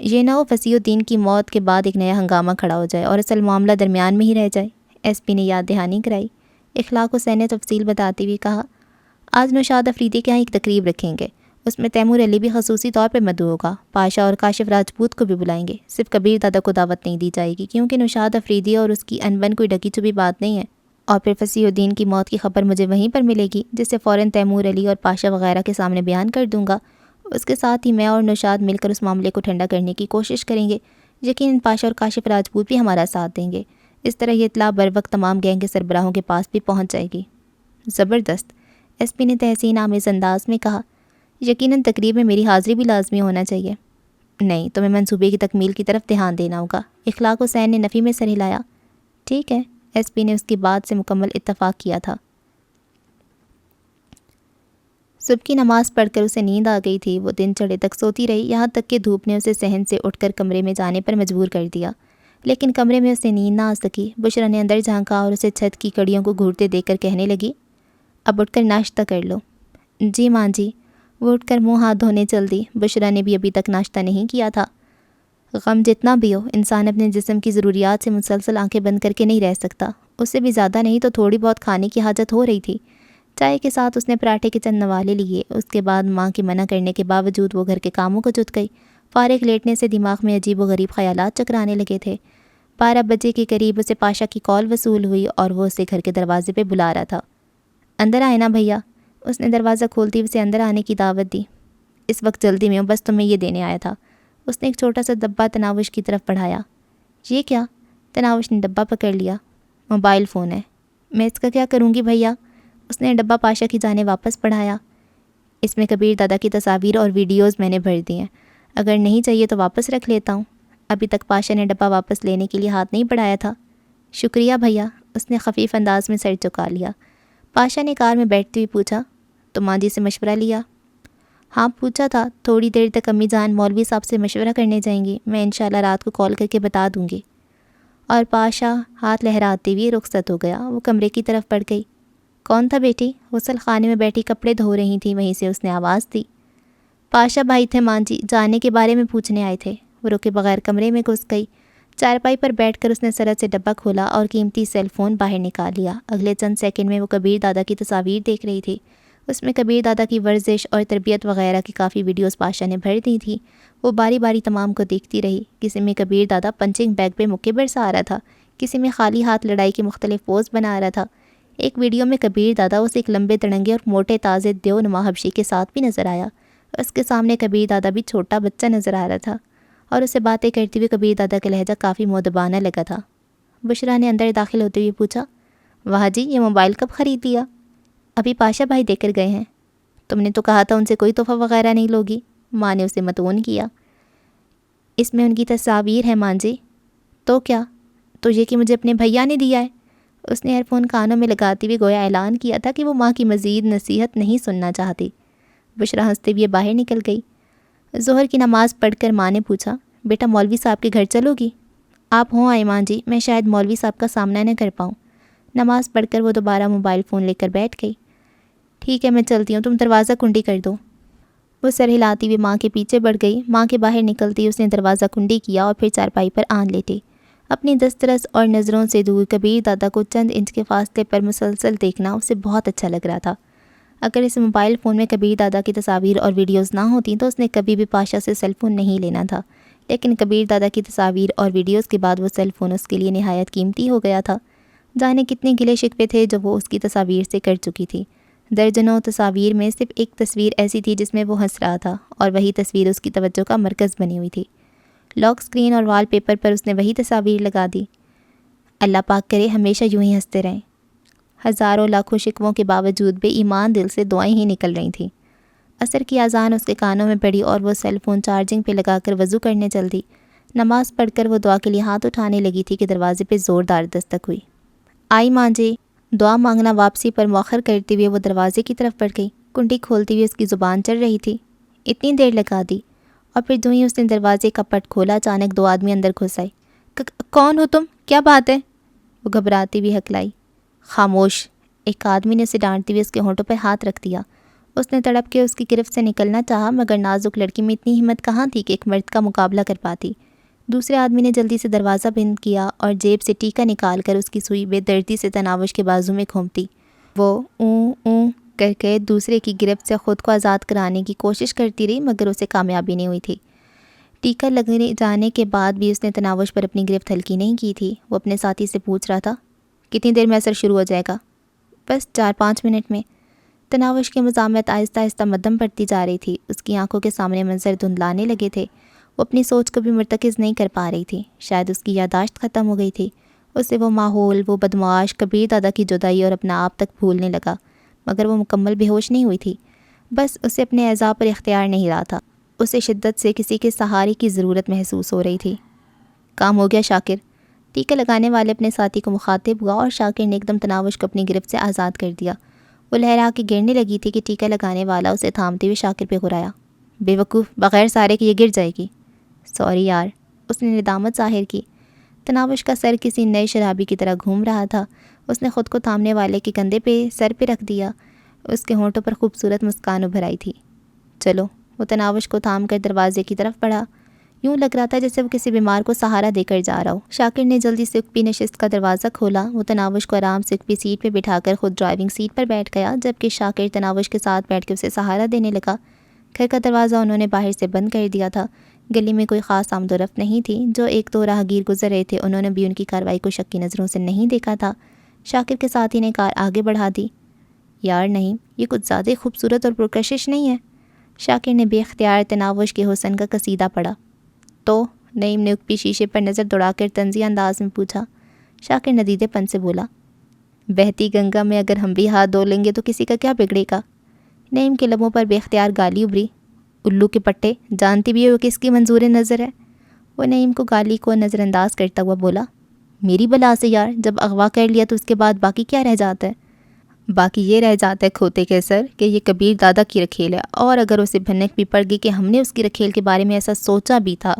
یہ نہ ہو فصیح الدین کی موت کے بعد ایک نیا ہنگامہ کھڑا ہو جائے اور اصل معاملہ درمیان میں ہی رہ جائے۔ ایس پی نے یاد دہانی کرائی۔ اخلاق حسین نے تفصیل بتاتے ہوئے کہا، آج نوشاد افریدی کے یہاں ایک تقریب رکھیں گے، اس میں تیمور علی بھی خصوصی طور پر مدعو ہوگا۔ پاشا اور کاشف راجپوت کو بھی بلائیں گے، صرف کبیر دادا کو دعوت نہیں دی جائے گی کیونکہ نوشاد افریدی اور اس کی انبن کوئی ڈکی چبھی بات نہیں ہے۔ اور پھر فصیح الدین کی موت کی خبر مجھے وہیں پر ملے گی، جسے فوراً تیمور علی اور پاشا وغیرہ کے سامنے بیان کر دوں گا۔ اس کے ساتھ ہی میں اور نوشاد مل کر اس معاملے کو ٹھنڈا کرنے کی کوشش کریں گے۔ یقیناً پاشا اور کاشف راجپوت بھی ہمارا ساتھ دیں گے۔ اس طرح یہ اطلاع بر وقت تمام گینگ کے سربراہوں کے پاس بھی پہنچ جائے گی۔ زبردست، ایس پی نے تحسین آمیز انداز میں کہا۔ یقیناً تقریب میں میری حاضری بھی لازمی ہونا چاہیے۔ نہیں، تمہیں منصوبے کی تکمیل کی طرف دھیان دینا ہوگا۔ اخلاق حسین نے نفی میں سر ہلایا۔ ٹھیک ہے، ایس پی نے اس کی بات سے مکمل اتفاق کیا تھا۔ صبح کی نماز پڑھ کر اسے نیند آ گئی تھی۔ وہ دن چڑھے تک سوتی رہی، یہاں تک کہ دھوپ نے اسے صحن سے اٹھ کر کمرے میں جانے پر مجبور کر دیا، لیکن کمرے میں اسے نیند نہ آ سکی۔ بشرا نے اندر جھانکا اور اسے چھت کی کڑیوں کو گھورتے دیکھ کر کہنے لگی، اب اٹھ کر ناشتہ کر لو۔ جی ماں جی۔ وہ اٹھ کر منہ ہاتھ دھونے چل دی۔ بشرا نے بھی ابھی تک ناشتہ نہیں کیا تھا۔ غم جتنا بھی ہو، انسان اپنے جسم کی ضروریات سے مسلسل آنکھیں بند کر کے نہیں رہ سکتا۔ اس سے بھی زیادہ نہیں تو تھوڑی بہت کھانے کی حاجت ہو رہی تھی۔ چائے کے ساتھ اس نے پراٹھے کے چند نوالے لیے۔ اس کے بعد ماں کی منع کرنے کے باوجود وہ گھر کے کاموں کو جت گئی۔ فارغ لیٹنے سے دماغ میں عجیب و غریب خیالات چکرانے لگے تھے۔ 12 بجے کے قریب اسے پاشا کی کال وصول ہوئی اور وہ اسے گھر کے دروازے پہ بلا رہا تھا۔ اندر آئے نا بھیا۔ اس نے دروازہ کھولتی اسے اندر آنے کی دعوت دی۔ اس وقت جلدی میں ہوں، بس تمہیں یہ دینے آیا تھا۔ اس نے ایک چھوٹا سا ڈبہ تناوش کی طرف بڑھایا۔ یہ کیا؟ تناوش نے ڈبہ پکڑ لیا۔ موبائل فون ہے، میں اس کا کیا کروں گی بھیا؟ اس نے ڈبہ پاشا کی جانب واپس بڑھایا۔ اس میں کبیر دادا کی تصاویر اور ویڈیوز میں نے بھر دی ہیں، اگر نہیں چاہیے تو واپس رکھ لیتا ہوں۔ ابھی تک پاشا نے ڈبہ واپس لینے کے لیے ہاتھ نہیں بڑھایا تھا۔ شکریہ بھیا، اس نے خفیف انداز میں سر جھکا لیا۔ پاشا نے کار میں بیٹھتے ہوئے پوچھا، تو ماں جی سے مشورہ لیا؟ ہاں پوچھا تھا، تھوڑی دیر تک امی جان مولوی صاحب سے مشورہ کرنے جائیں گی، میں انشاءاللہ رات کو کال کر کے بتا دوں گی۔ اور پاشا ہاتھ لہراتے ہوئے رخصت ہو گیا۔ وہ کمرے کی طرف بڑھ گئی۔ کون تھا بیٹی؟ غسل خانے میں بیٹھی کپڑے دھو رہی تھی، وہیں سے اس نے آواز دی۔ پاشا بھائی تھے ماں جی، جانے کے بارے میں پوچھنے آئے تھے۔ وہ رکے بغیر کمرے میں گھس گئی۔ چارپائی پر بیٹھ کر اس نے سرد سے ڈبہ کھولا اور قیمتی سیل فون باہر نکال لیا۔ اگلے چند سیکنڈ میں وہ کبیر دادا کی تصاویر دیکھ رہی تھی۔ اس میں کبیر دادا کی ورزش اور تربیت وغیرہ کی کافی ویڈیوز پاشا نے بھر دی تھی۔ وہ باری باری تمام کو دیکھتی رہی۔ کسی میں کبیر دادا پنچنگ بیگ پہ مکے برسا آ رہا تھا، کسی میں خالی ہاتھ لڑائی کے مختلف پوز بنا رہا تھا۔ ایک ویڈیو میں کبیر دادا اسے ایک لمبے تڑنگے اور موٹے تازے دیو نما حبشی کے ساتھ بھی نظر آیا۔ اس کے سامنے کبیر دادا بھی چھوٹا بچہ نظر آ رہا تھا اور اسے باتیں کرتے ہوئے کبیر دادا کا لہجہ کافی مؤدبانہ لگا تھا۔ بشرا نے اندر داخل ہوتے ہوئے پوچھا، واہ جی، یہ موبائل کب خرید لیا؟ ابھی پاشا بھائی دے کر گئے ہیں۔ تم نے تو کہا تھا ان سے کوئی تحفہ وغیرہ نہیں لوگی، ماں نے اسے متون کیا۔ اس میں ان کی تصاویر ہیں ماں جی۔ تو کیا؟ تو یہ کہ مجھے اپنے بھیا نے دیا ہے۔ اس نے ایئر فون کانوں میں لگاتے ہوئے گویا اعلان کیا تھا کہ وہ ماں کی مزید نصیحت نہیں سننا چاہتی۔ بشرا ہنستے ہوئے باہر نکل گئی۔ ظہر کی نماز پڑھ کر ماں نے پوچھا، بیٹا مولوی صاحب کے گھر چلو گی؟ آپ ہوں آئے ماں جی، میں شاید مولوی صاحب کا سامنا نہ کر پاؤں۔ نماز پڑھ کر وہ دوبارہ موبائل فون لے کر بیٹھ گئی۔ ٹھیک ہے میں چلتی ہوں، تم دروازہ کنڈی کر دو۔ وہ سر ہلاتی ہوئی ماں کے پیچھے بڑھ گئی۔ ماں کے باہر نکلتی اس نے دروازہ کنڈی کیا اور پھر چارپائی پر آن لیٹی۔ اپنی دسترس اور نظروں سے دور کبیر دادا کو چند انچ کے فاصلے پر مسلسل دیکھنا اسے بہت اچھا لگ رہا تھا۔ اگر اس موبائل فون میں کبیر دادا کی تصاویر اور ویڈیوز نہ ہوتیں تو اس نے کبھی بھی پاشا سے سیل فون نہیں لینا تھا، لیکن کبیر دادا کی تصاویر اور ویڈیوز کے بعد وہ سیل فون اس کے لیے نہایت قیمتی ہو گیا تھا۔ جانے کتنے گلے شکوے تھے جو وہ اس کی تصاویر سے کر چکی تھی۔ درجنوں تصاویر میں صرف ایک تصویر ایسی تھی جس میں وہ ہنس رہا تھا، اور وہی تصویر اس کی توجہ کا مرکز بنی ہوئی تھی۔ لاک سکرین اور وال پیپر پر اس نے وہی تصاویر لگا دی۔ اللہ پاک کرے ہمیشہ یوں ہی ہنستے رہیں۔ ہزاروں لاکھوں شکووں کے باوجود بے ایمان دل سے دعائیں ہی نکل رہی تھیں۔ عصر کی اذان اس کے کانوں میں پڑی اور وہ سیل فون چارجنگ پہ لگا کر وضو کرنے چل دی۔ نماز پڑھ کر وہ دعا کے لیے ہاتھ اٹھانے لگی تھی کہ دروازے پہ زوردار دستک ہوئی۔ آئی ماں جی۔ دعا مانگنا واپسی پر مؤخر کرتے ہوئے وہ دروازے کی طرف بڑھ گئی۔ کنڈی کھولتے ہوئے اس کی زبان چڑھ رہی تھی۔ اتنی دیر لگا دی، اور پھر جو ہی اس نے دروازے کا پٹ کھولا اچانک دو آدمی اندر گھس آئے۔ کون ہو تم؟ کیا بات ہے؟ وہ گھبراتی ہوئی ہکلائی۔ خاموش، ایک آدمی نے اسے ڈانٹتے ہوئے اس کے ہونٹوں پر ہاتھ رکھ دیا۔ اس نے تڑپ کے اس کی گرفت سے نکلنا چاہا، مگر نازک لڑکی میں اتنی ہمت کہاں تھی کہ ایک مرد کا مقابلہ کر پاتی۔ دوسرے آدمی نے جلدی سے دروازہ بند کیا اور جیب سے ٹیکا نکال کر اس کی سوئی بے دردی سے تناوش کے بازو میں گھومتی۔ وہ اوں اوں کر کے دوسرے کی گرفت سے خود کو آزاد کرانے کی کوشش کرتی رہی، مگر اسے کامیابی نہیں ہوئی تھی۔ ٹیکا لگنے جانے کے بعد بھی اس نے تناوش پر اپنی گرفت ہلکی نہیں کی تھی۔ وہ اپنے ساتھی سے پوچھ رہا تھا، کتنی دیر میں اثر شروع ہو جائے گا؟ بس 4-5 منٹ میں۔ تناوش کی مزاحمت آہستہ آہستہ مدھم پڑتی جا رہی تھی۔ اس کی آنکھوں کے سامنے منظر دھندلانے لگے تھے۔ وہ اپنی سوچ کو بھی مرتکز نہیں کر پا رہی تھی۔ شاید اس کی یادداشت ختم ہو گئی تھی۔ اسے وہ ماحول، وہ بدمعاش کبیر دادا کی جدائی اور اپنا آپ تک بھولنے لگا، مگر وہ مکمل بے ہوش نہیں ہوئی تھی۔ بس اسے اپنے اعضاء پر اختیار نہیں رہا تھا۔ اسے شدت سے کسی کے سہارے کی ضرورت محسوس ہو رہی تھی۔ کام ہو گیا شاکر؟ ٹیکا لگانے والے اپنے ساتھی کو مخاطب ہوا اور شاکر نے ایک دم تناوش کو اپنی گرفت سے آزاد کر دیا۔ وہ لہرا کے گرنے لگی تھی کہ ٹیکا لگانے والا اسے تھامتے ہوئے شاکر پہ غرایا، بے وقوف، بغیر سارے کہ یہ گر جائے گی۔ سوری یار، اس نے ندامت ظاہر کی۔ تناوش کا سر کسی نئے شرابی کی طرح گھوم رہا تھا۔ اس نے خود کو تھامنے والے کے کندھے پہ سر پہ رکھ دیا۔ اس کے ہونٹوں پر خوبصورت مسکان ابھر آئی تھی۔ چلو، وہ تناوش کو تھام کر دروازے کی طرف بڑھا۔ یوں لگ رہا تھا جیسے وہ کسی بیمار کو سہارا دے کر جا رہا ہو۔ شاکر نے جلدی سے اکپی نشست کا دروازہ کھولا۔ وہ تناوش کو آرام سے اکپی سیٹ پہ بٹھا کر خود ڈرائیونگ سیٹ پر بیٹھ گیا، جبکہ شاکر تناوش کے ساتھ بیٹھ کے اسے سہارا دینے لگا۔ گھر کا دروازہ انہوں نے باہر سے بند کر دیا تھا۔ گلی میں کوئی خاص آمد و رفت نہیں تھی۔ جو ایک دو راہگیر گزر رہے تھے انہوں نے بھی ان کی کارروائی کو شک کی نظروں سے نہیں دیکھا تھا۔ شاکر کے ساتھی نے کار آگے بڑھا دی۔ یار نہیں، یہ کچھ زیادہ خوبصورت اور پرکشش نہیں ہے؟ شاکر نے بے اختیار تناوش کے حسن کا قصیدہ پڑھا۔ تو نعیم نے اکپی شیشے پر نظر دوڑا کر طنزیہ انداز میں پوچھا۔ شاکر ندیدے پن سے بولا، بہتی گنگا میں اگر ہم بھی ہاتھ دھو لیں گے تو کسی کا کیا بگڑے گا؟ نعیم کے لبوں پر بے اختیار گالی ابھری۔ الو کے پٹے، جانتی بھی ہو کس کی منظور نظر ہے؟ وہ نعیم کو گالی کو نظر انداز کرتا ہوا بولا، میری بلا سے یار، جب اغوا کر لیا تو اس کے بعد باقی کیا رہ جاتا ہے؟ باقی یہ رہ جاتا ہے کھوتے کے سر کہ یہ کبیر دادا کی رکھیل ہے، اور اگر اسے بھنک بھی پڑ گئی کہ ہم نے اس کی رکھیل کے بارے میں ایسا سوچا بھی تھا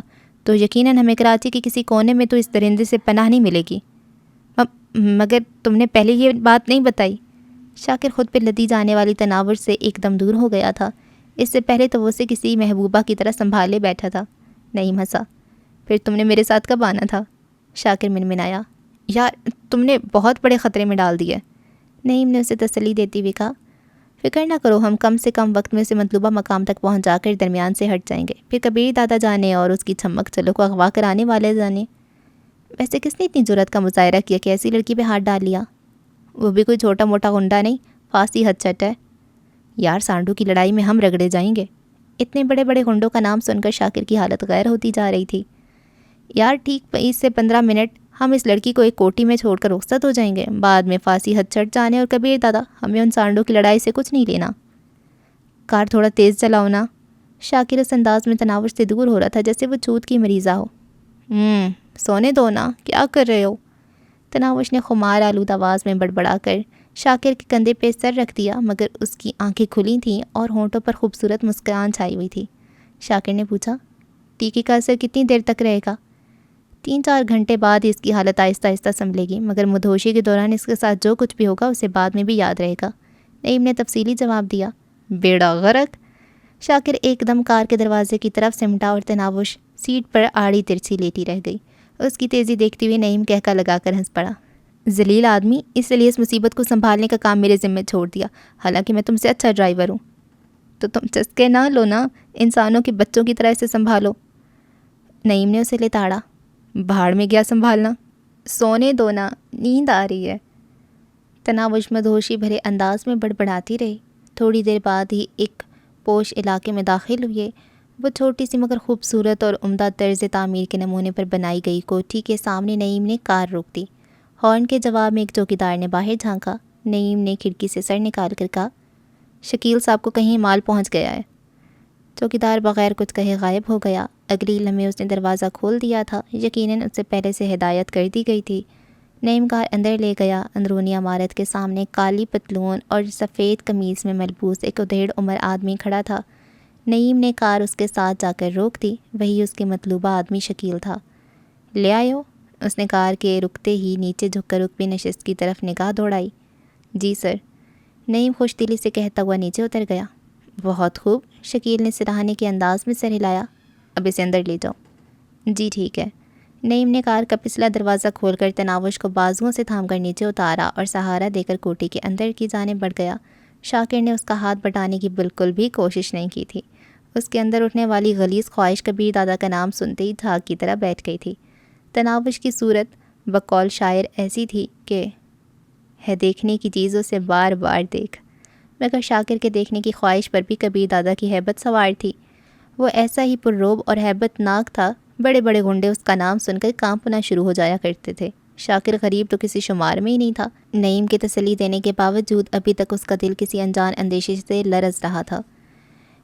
تو یقیناً ہمیں کراچی کے کسی کونے میں تو اس درندے سے پناہ نہیں ملے گی۔ مگر تم نے پہلے یہ بات نہیں بتائی۔ شاکر خود پہ لدی جانے والی تناور سے ایک دم دور ہو گیا تھا۔ اس سے پہلے تو وہ اسے کسی محبوبہ کی طرح سنبھالے بیٹھا تھا۔ نعیم ہنسا۔ پھر تم نے میرے ساتھ کب آنا تھا؟ شاکر منمنایا۔ یار تم نے بہت بڑے خطرے میں ڈال دیا۔ نعیم نے اسے تسلی دیتی ہوئی کہا، فکر نہ کرو، ہم کم سے کم وقت میں اسے مطلوبہ مقام تک پہنچ جا کر درمیان سے ہٹ جائیں گے، پھر کبیر دادا جانے اور اس کی چھمک چلو کو اغوا کرانے والے جانے۔ ویسے کس نے اتنی جرأت کا مظاہرہ کیا کہ ایسی لڑکی پہ ہاتھ ڈال لیا؟ وہ بھی کوئی چھوٹا موٹا غنڈا نہیں، فارسی حد چٹ ہے۔ یار سانڈو کی لڑائی میں ہم رگڑے جائیں گے۔ اتنے بڑے بڑے غنڈوں کا نام سن کر شاکر کی حالت غیر ہوتی جا رہی تھی۔ یار ٹھیک 20 سے 15 منٹ ہم اس لڑکی کو ایک کوٹی میں چھوڑ کر رخصت ہو جائیں گے، بعد میں فارسی حد چٹ جانے اور کبیر دادا، ہمیں ان سانڈو کی لڑائی سے کچھ نہیں لینا۔ کار تھوڑا تیز چلاؤ نا۔ شاکر اس انداز میں تناور سے دور ہو رہا تھا جیسے وہ چوت کی مریضہ ہو۔ سونے دو نا، کیا کر رہے ہو؟ تناوش نے خمار آلود آواز میں بڑبڑا کر شاکر کے کندھے پہ سر رکھ دیا، مگر اس کی آنکھیں کھلی تھیں اور ہونٹوں پر خوبصورت مسکان چھائی ہوئی تھی۔ شاکر نے پوچھا، ٹیکے کا اثر کتنی دیر تک رہے گا؟ 3-4 گھنٹے بعد ہی اس کی حالت آہستہ آہستہ سنبھلے گی، مگر مدہوشی کے دوران اس کے ساتھ جو کچھ بھی ہوگا اسے بعد میں بھی یاد رہے گا۔ نعیم نے تفصیلی جواب دیا۔ بیڑا غرق۔ شاکر ایک دم کار کے دروازے کی طرف سمٹا اور تناوش سیٹ پر آڑی ترچھی لیٹی رہ گئی۔ اس کی تیزی دیکھتی ہوئی نعیم کہکا لگا کر ہنس پڑا، ذلیل آدمی، اس لیے اس مصیبت کو سنبھالنے کا کام میرے ذمہ چھوڑ دیا، حالانکہ میں تم سے اچھا ڈرائیور ہوں۔ تو تم چسکے نہ لو نا، انسانوں کے بچوں کی طرح اسے سنبھالو۔ نعیم نے اسے لتاڑا۔ بھاڑ میں گیا سنبھالنا، سونے دو نا، نیند آ رہی ہے۔ تناوش مدہوشی بھرے انداز میں بڑبڑاتی رہی۔ تھوڑی دیر بعد ہی ایک پوش علاقے میں داخل ہوئے۔ وہ چھوٹی سی مگر خوبصورت اور عمدہ طرز تعمیر کے نمونے پر بنائی گئی کوٹھی کے سامنے نعیم نے کار روک دی۔ ہارن کے جواب میں ایک چوکیدار نے باہر جھانکا۔ نعیم نے کھڑکی سے سر نکال کر کہا، شکیل صاحب کو کہیں مال پہنچ گیا ہے۔ چوکیدار بغیر کچھ کہے غائب ہو گیا۔ اگلی لمحے اس نے دروازہ کھول دیا تھا، یقیناً اس سے پہلے سے ہدایت کر دی گئی تھی۔ نعیم کار اندر لے گیا۔ اندرونی عمارت کے سامنے کالی پتلون اور سفید قمیض میں ملبوس ایک ادھیڑ عمر آدمی کھڑا تھا۔ نعیم نے کار اس کے ساتھ جا کر روک دی۔ وہی اس کے مطلوبہ آدمی شکیل تھا۔ لے آئے ہو؟ اس نے کار کے رکتے ہی نیچے جھک کر رکبی نشست کی طرف نگاہ دوڑائی۔ جی سر، نعیم خوش دلی سے کہتا ہوا نیچے اتر گیا۔ بہت خوب، شکیل نے سراہنے کے انداز میں سر ہلایا۔ اب اسے اندر لے جاؤ۔ جی ٹھیک ہے۔ نعیم نے کار کا پچھلا دروازہ کھول کر تناوش کو بازوؤں سے تھام کر نیچے اتارا اور سہارا دے کر کوٹھی کے اندر کی جانب بڑھ گیا۔ شاکر نے اس کا ہاتھ بٹانے کی بالکل بھی کوشش نہیں کی تھی۔ اس کے اندر اٹھنے والی غلیظ خواہش کبیر دادا کا نام سنتے ہی جھاگ کی طرح بیٹھ گئی تھی۔ تناوش کی صورت بقول شاعر ایسی تھی کہ ہے دیکھنے کی چیزوں سے بار بار دیکھ، مگر شاکر کے دیکھنے کی خواہش پر بھی کبیر دادا کی ہیبت سوار تھی۔ وہ ایسا ہی پرروب اور ہیبت ناک تھا، بڑے بڑے غنڈے اس کا نام سن کر کانپنا شروع ہو جایا کرتے تھے۔ شاکر غریب تو کسی شمار میں ہی نہیں تھا۔ نعیم کے تسلی دینے کے باوجود ابھی تک اس کا دل کسی انجان اندیشے سے لرز رہا تھا۔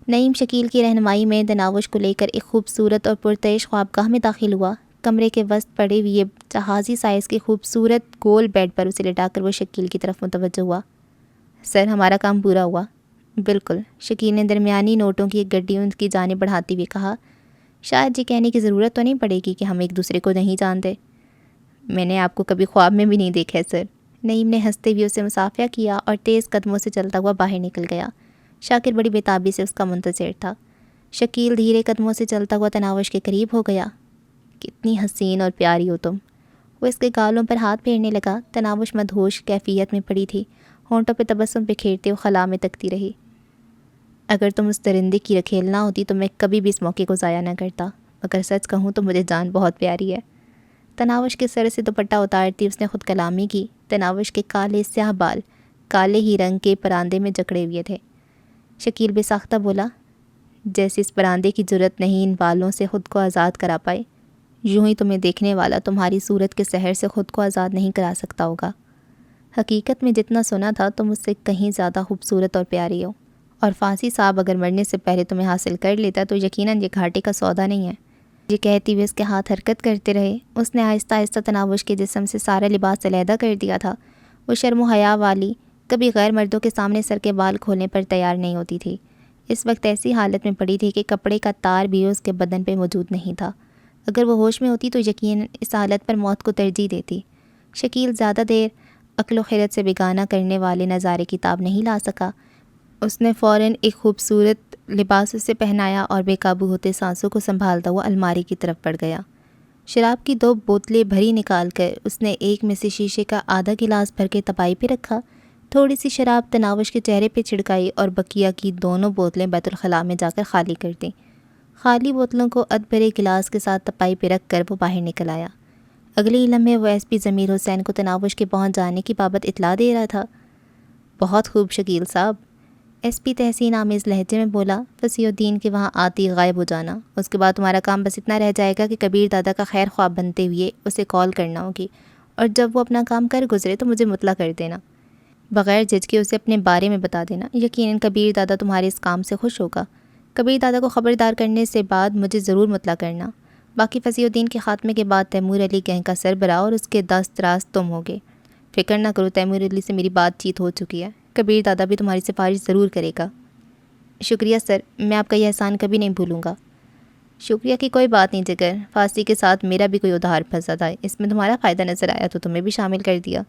نعیم شکیل کی رہنمائی میں تناوش کو لے کر ایک خوبصورت اور پرتعش خوابگاہ میں داخل ہوا۔ کمرے کے وسط پڑے ہوئے جہازی سائز کے خوبصورت گول بیڈ پر اسے لٹا کر وہ شکیل کی طرف متوجہ ہوا۔ سر، ہمارا کام پورا ہوا۔ بالکل، شکیل نے درمیانی نوٹوں کی ایک گڈی ان کی جانب بڑھاتے ہوئے کہا۔ شاید یہ کہنے کی ضرورت تو نہیں پڑے گی کہ ہم ایک دوسرے کو نہیں جانتے۔ میں نے آپ کو کبھی خواب میں بھی نہیں دیکھا ہے سر۔ نعیم نے ہنستے ہوئے اسے مصافحہ کیا اور تیز قدموں سے چلتا ہوا باہر نکل گیا۔ شاکر بڑی بےتابی سے اس کا منتظر تھا۔ شکیل دھیرے قدموں سے چلتا ہوا تناوش کے قریب ہو گیا۔ کتنی حسین اور پیاری ہو تم۔ وہ اس کے گالوں پر ہاتھ پھیرنے لگا۔ تناوش مدہوش کیفیت میں پڑی تھی، ہونٹوں پہ تبسم بکھیرتے وہ خلا میں تکتی رہی۔ اگر تم اس درندے کی رکھیل نہ ہوتی تو میں کبھی بھی اس موقع کو ضائع نہ کرتا، مگر سچ کہوں تو مجھے جان بہت پیاری ہے۔ تناوش کے سر سے دوپٹہ اتارتی اس نے خود کلامی کی۔ تناوش کے کالے سیاہ بال کالے ہی رنگ کے پراندے میں جکڑے ہوئے تھے۔ شکیل بے ساختہ بولا، جیسے اس پراندے کی جرت نہیں ان بالوں سے خود کو آزاد کرا پائے۔ یوں ہی تمہیں دیکھنے والا تمہاری صورت کے سحر سے خود کو آزاد نہیں کرا سکتا ہوگا۔ حقیقت میں جتنا سنا تھا تم اس سے کہیں زیادہ خوبصورت اور پیاری ہو، اور فانسی صاحب اگر مرنے سے پہلے تمہیں حاصل کر لیتا تو یقیناً یہ گھاٹے کا سودا نہیں ہے۔ یہ کہتی ہوئے اس کے ہاتھ حرکت کرتے رہے۔ اس نے آہستہ آہستہ تناوش کے جسم سے سارا لباس علیحدہ کر دیا تھا۔ وہ شرم و حیا والی کبھی غیر مردوں کے سامنے سر کے بال کھولنے پر تیار نہیں ہوتی تھی۔ اس وقت ایسی حالت میں پڑی تھی کہ کپڑے کا تار بھی اس کے بدن پہ موجود نہیں تھا۔ اگر وہ ہوش میں ہوتی تو یقیناً اس حالت پر موت کو ترجیح دیتی۔ شکیل زیادہ دیر عقل و خرد سے بیگانہ کرنے والے نظارے کی تاب نہیں لا سکا۔ اس نے فوراً ایک خوبصورت لباس اسے پہنایا اور بے قابو ہوتے سانسوں کو سنبھالتا ہوا الماری کی طرف بڑھ گیا۔ شراب کی 2 بوتلیں بھری نکال کر اس نے ایک میں سے شیشے کا آدھا گلاس بھر کے تپائی پہ رکھا، تھوڑی سی شراب تناوش کے چہرے پہ چھڑکائی اور بقیہ کی دونوں بوتلیں بیت الخلاء میں جا کر خالی کر دیں۔ خالی بوتلوں کو ادھ بھرے گلاس کے ساتھ تپائی پہ رکھ کر وہ باہر نکل آیا۔ اگلے ہی لمحے وہ ایس پی ضمیر حسین کو تناوش کے پہنچ جانے کی بابت اطلاع دے رہا تھا۔ بہت خوب شکیل صاحب، ایس پی تحسین آمیز لہجے میں بولا۔ فصیح الدین کے وہاں آتی غائب ہو جانا، اس کے بعد تمہارا کام بس اتنا رہ جائے گا کہ کبیر دادا کا خیر خواہ بنتے ہوئے اسے کال کرنا ہوگی، اور جب وہ اپنا کام کر گزرے تو مجھے مطلع کر دینا، بغیر جج کے اسے اپنے بارے میں بتا دینا۔ یقیناً کبیر دادا تمہارے اس کام سے خوش ہوگا۔ کبیر دادا کو خبردار کرنے سے بعد مجھے ضرور مطلع کرنا۔ باقی فصیح الدین کے خاتمے کے بعد تیمور علی گینگ کا سربراہ اور اس کے دست راست تم ہوگے۔ فکر نہ کرو، تیمور علی سے میری بات چیت ہو چکی ہے، کبیر دادا بھی تمہاری سفارش ضرور کرے گا۔ شکریہ سر، میں آپ کا یہ احسان کبھی نہیں بھولوں گا۔ شکریہ کی کوئی بات نہیں جگر، فارسی کے ساتھ میرا بھی کوئی ادھار پھنسا تھا، اس میں تمہارا فائدہ نظر آیا تو تمہیں بھی شامل کر دیا۔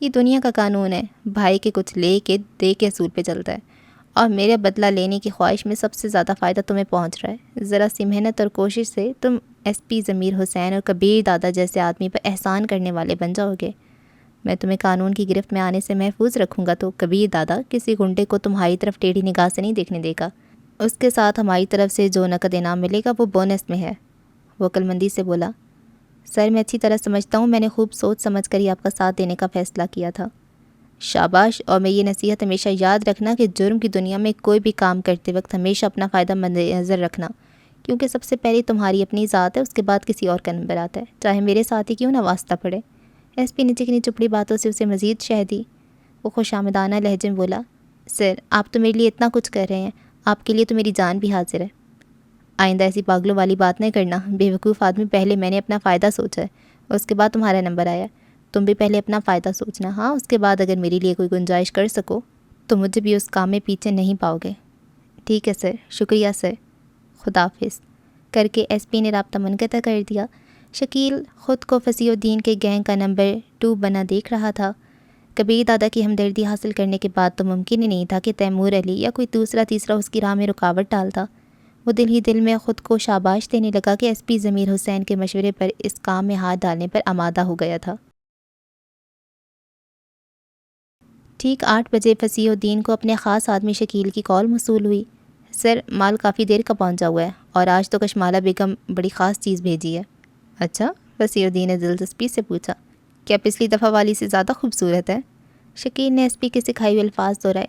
یہ دنیا کا قانون ہے، بھائی کے کچھ لے کے دے کے اصول پہ چلتا ہے، اور میرے بدلہ لینے کی خواہش میں سب سے زیادہ فائدہ تمہیں پہنچ رہا ہے۔ ذرا سی محنت اور کوشش سے تم ایس پی ضمیر حسین اور کبیر دادا جیسے آدمی پر احسان کرنے والے بن جاؤ گے۔ میں تمہیں قانون کی گرفت میں آنے سے محفوظ رکھوں گا تو کبیر دادا کسی گنڈے کو تمہاری طرف ٹیڑھی نگاہ سے نہیں دیکھنے دے گا۔ اس کے ساتھ ہماری طرف سے جو نقد انعام ملے گا وہ بونس میں ہے۔ وہ عقل مندی سے بولا۔ سر، میں اچھی طرح سمجھتا ہوں، میں نے خوب سوچ سمجھ کر ہی آپ کا ساتھ دینے کا فیصلہ کیا تھا۔ شاباش، اور میں یہ نصیحت ہمیشہ یاد رکھنا کہ جرم کی دنیا میں کوئی بھی کام کرتے وقت ہمیشہ اپنا فائدہ مد نظر رکھنا، کیونکہ سب سے پہلے تمہاری اپنی ذات ہے، اس کے بعد کسی اور کا نمبر آتا ہے، چاہے میرے ساتھ ہی کیوں نہ واسطہ پڑے۔ ایس پی نے چکنی چپڑی باتوں سے اسے مزید شہ دی۔ وہ خوش آمدانہ لہجے میں بولا، سر آپ تو میرے لیے اتنا کچھ کر رہے ہیں، آپ کے لیے تو میری جان بھی حاضر ہے۔ آئندہ ایسی پاگلوں والی بات نہیں کرنا، بے وقوف آدمی، پہلے میں نے اپنا فائدہ سوچا ہے، اس کے بعد تمہارا نمبر آیا۔ تم بھی پہلے اپنا فائدہ سوچنا، ہاں، اس کے بعد اگر میرے لیے کوئی گنجائش کر سکو تو مجھے بھی اس کام میں پیچھے نہیں پاؤ گے۔ ٹھیک ہے سر، شکریہ سر، خدا حافظ کر کے ایس پی نے رابطہ منقطع کر دیا۔ شکیل خود کو فصیح الدین کے گینگ کا نمبر 2 بنا دیکھ رہا تھا۔ کبیر دادا کی ہمدردی حاصل کرنے کے بعد تو ممکن ہی نہیں تھا کہ تیمور علی یا کوئی تیسرا اس کی راہ میں رکاوٹ ڈالتا۔ وہ دل ہی دل میں خود کو شاباش دینے لگا کہ ایس پی ضمیر حسین کے مشورے پر اس کام میں ہاتھ ڈالنے پر آمادہ ہو گیا تھا۔ ٹھیک 8 بجے فصیح الدین کو اپنے خاص آدمی شکیل کی کال موصول ہوئی۔ سر، مال کافی دیر کا پہنچا ہوا ہے، اور آج تو کشمالہ بیگم بڑی خاص چیز بھیجی ہے۔ اچھا؟ فصیح الدین نے دلچسپی سے پوچھا۔ کیا پچھلی دفعہ والی سے زیادہ خوبصورت ہے؟ شکیل نے ایس پی کے سکھائے ہوئے الفاظ دہرائے۔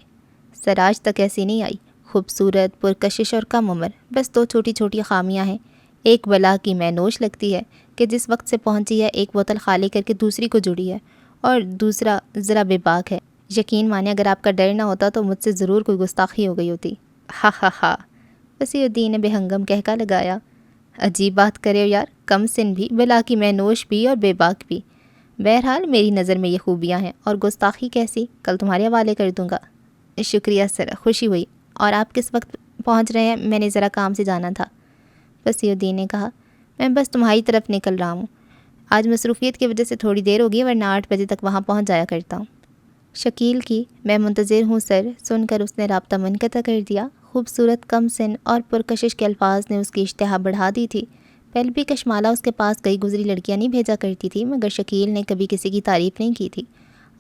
سر، آج تک ایسی نہیں آئی، خوبصورت، پرکشش اور کم عمر، بس 2 چھوٹی چھوٹی خامیاں ہیں۔ ایک بلا کی میں نوش لگتی ہے کہ جس وقت سے پہنچی ہے ایک بوتل خالی کر کے دوسری کو جڑی ہے، اور دوسرا ذرا بے باک ہے۔ یقین مانے اگر آپ کا ڈر نہ ہوتا تو مجھ سے ضرور کوئی گستاخی ہو گئی ہوتی۔ ہا ہا ہا، فصیح الدین نے بے ہنگم کہکا لگایا۔ عجیب بات کرے ہو یار، کم سن بھی، بلا کی میں نوش بھی اور بے باک بھی۔ بہرحال میری نظر میں یہ خوبیاں ہیں، اور گستاخی کیسی، کل تمہارے حوالے کر دوں گا۔ شکریہ سر، خوشی ہوئی۔ اور آپ کس وقت پہنچ رہے ہیں؟ میں نے ذرا کام سے جانا تھا، فصیح الدین نے کہا۔ میں بس تمہاری طرف نکل رہا ہوں، آج مصروفیت کی وجہ سے تھوڑی دیر ہوگی، ورنہ 8 بجے تک وہاں پہنچ جایا کرتا ہوں۔ شکیل کی میں منتظر ہوں سر سن کر اس نے رابطہ منقطع کر دیا۔ خوبصورت، کم سن اور پرکشش کے الفاظ نے اس کی اشتہا بڑھا دی تھی۔ پہلے بھی کشمالہ اس کے پاس کئی گزری لڑکیاں نہیں بھیجا کرتی تھی، مگر شکیل نے کبھی کسی کی تعریف نہیں کی تھی۔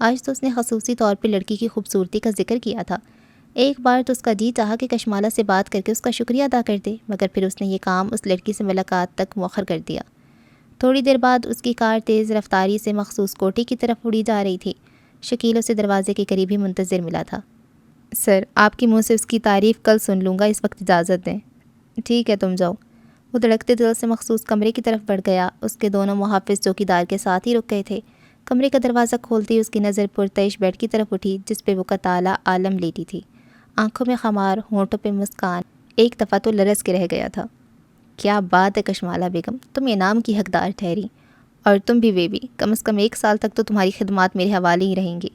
آج تو اس نے خصوصی طور پہ لڑکی کی خوبصورتی کا ذکر کیا تھا۔ ایک بار تو اس کا جی چاہا کہ کشمالہ سے بات کر کے اس کا شکریہ ادا کر دے، مگر پھر اس نے یہ کام اس لڑکی سے ملاقات تک مؤخر کر دیا۔ تھوڑی دیر بعد اس کی کار تیز رفتاری سے مخصوص کوٹھی کی طرف اڑی جا رہی تھی۔ شکیل اسے دروازے کے قریب ہی منتظر ملا تھا۔ سر، آپ کے منہ سے اس کی تعریف کل سن لوں گا، اس وقت اجازت دیں۔ ٹھیک ہے، تم جاؤ۔ وہ دھڑکتے دل سے مخصوص کمرے کی طرف بڑھ گیا۔ اس کے دونوں محافظ چوکیدار کے ساتھ ہی رک گئے تھے۔ کمرے کا دروازہ کھولتے ہی اس کی نظر پرتعش بیڈ کی طرف اٹھی جس پہ وہ کتالہ عالم لیٹی تھی، آنکھوں میں خمار، ہونٹوں پہ مسکان۔ ایک دفعہ تو لرز کے رہ گیا تھا۔ کیا بات ہے کشمالہ بیگم، تم انعام کی حقدار ٹھہری، اور تم بھی بیبی، کم از کم 1 سال تک تو تمہاری خدمات میرے حوالے ہی رہیں گی۔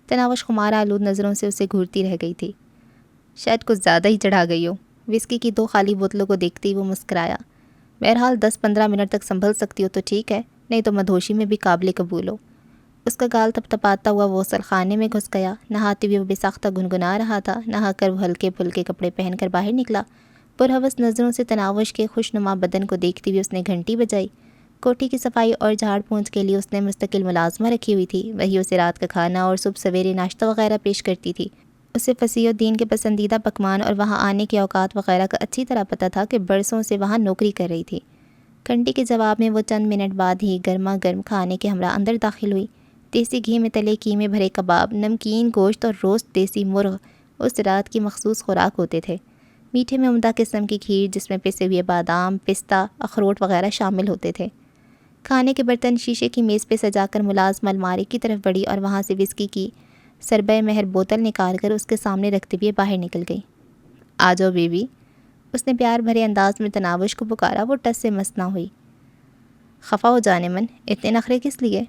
تناوش خمار آلود نظروں سے اسے گھورتی رہ گئی تھی۔ شاید کچھ زیادہ ہی چڑھا گئی ہو۔ وسکی کی 2 خالی بوتلوں کو دیکھتے ہی وہ مسکرایا۔ بہرحال 10-15 منٹ تک سنبھل سکتی ہو تو ٹھیک ہے، نہیں تو مدہوشی میں بھی قابل قبول ہو۔ اس کا گال تپتپاتا ہوا وہ غسل خانے میں گھس گیا۔ نہاتے ہوئے وہ بے ساختہ گنگنا رہا تھا۔ نہا کر وہ ہلکے پھلکے کپڑے پہن کر باہر نکلا۔ پرہوس نظروں سے تناوش کے خوشنما بدن کو دیکھتے ہوئے اس نے گھنٹی بجائی۔ کوٹھی کی صفائی اور جھاڑ پونچھ کے لیے اس نے مستقل ملازمہ رکھی ہوئی تھی، وہی اسے رات کا کھانا اور صبح سویرے ناشتہ وغیرہ پیش کرتی تھی۔ اسے فصیح الدین کے پسندیدہ پکوان اور وہاں آنے کے اوقات وغیرہ کا اچھی طرح پتہ تھا کہ برسوں سے وہاں نوکری کر رہی تھی۔ گھنٹی کے جواب میں وہ چند منٹ بعد ہی گرما گرم کھانے کے ہمراہ اندر داخل ہوئی۔ دیسی گھی میں تلے قیمے بھرے کباب، نمکین گوشت اور روسٹ دیسی مرغ اس رات کی مخصوص خوراک ہوتے تھے۔ میٹھے میں عمدہ قسم کی کھیر جس میں پسے ہوئے بادام، پستہ، اخروٹ وغیرہ شامل ہوتے تھے۔ کھانے کے برتن شیشے کی میز پہ سجا کر ملازم الماری کی طرف بڑھی اور وہاں سے وسکی کی سربہ مہر بوتل نکال کر اس کے سامنے رکھتے ہوئے باہر نکل گئی۔ آ جاؤ بیبی، اس نے پیار بھرے انداز میں تناوش کو پکارا۔ وہ ٹس سے مس نہ ہوئی۔ خفا ہو جانے من، اتنے نخرے کس لیے؟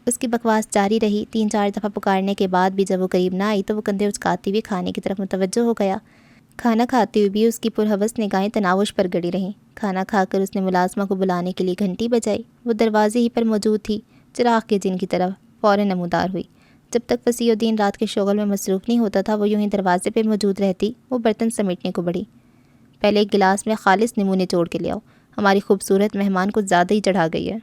اس کی بکواس جاری رہی۔ 3-4 دفعہ پکارنے کے بعد بھی جب وہ قریب نہ آئی تو وہ کندھے اچکاتی ہوئی کھانے کی طرف متوجہ ہو گیا۔ کھانا کھاتے ہوئے بھی اس کی پرہوس نگاہیں تناوش پر گڑی رہیں۔ کھانا کھا کر اس نے ملازمہ کو بلانے کے لیے گھنٹی بجائی۔ وہ دروازے ہی پر موجود تھی، چراغ کے جن کی طرف فوراً نمودار ہوئی۔ جب تک فصیح الدین رات کے شغل میں مصروف نہیں ہوتا تھا وہ یوں ہی دروازے پہ موجود رہتی۔ وہ برتن سمیٹنے کو بڑھی۔ پہلے ایک گلاس میں خالص نیمو نچوڑ کے لے آؤ، ہماری خوبصورت مہمان کچھ زیادہ ہی چڑھا گئی ہے۔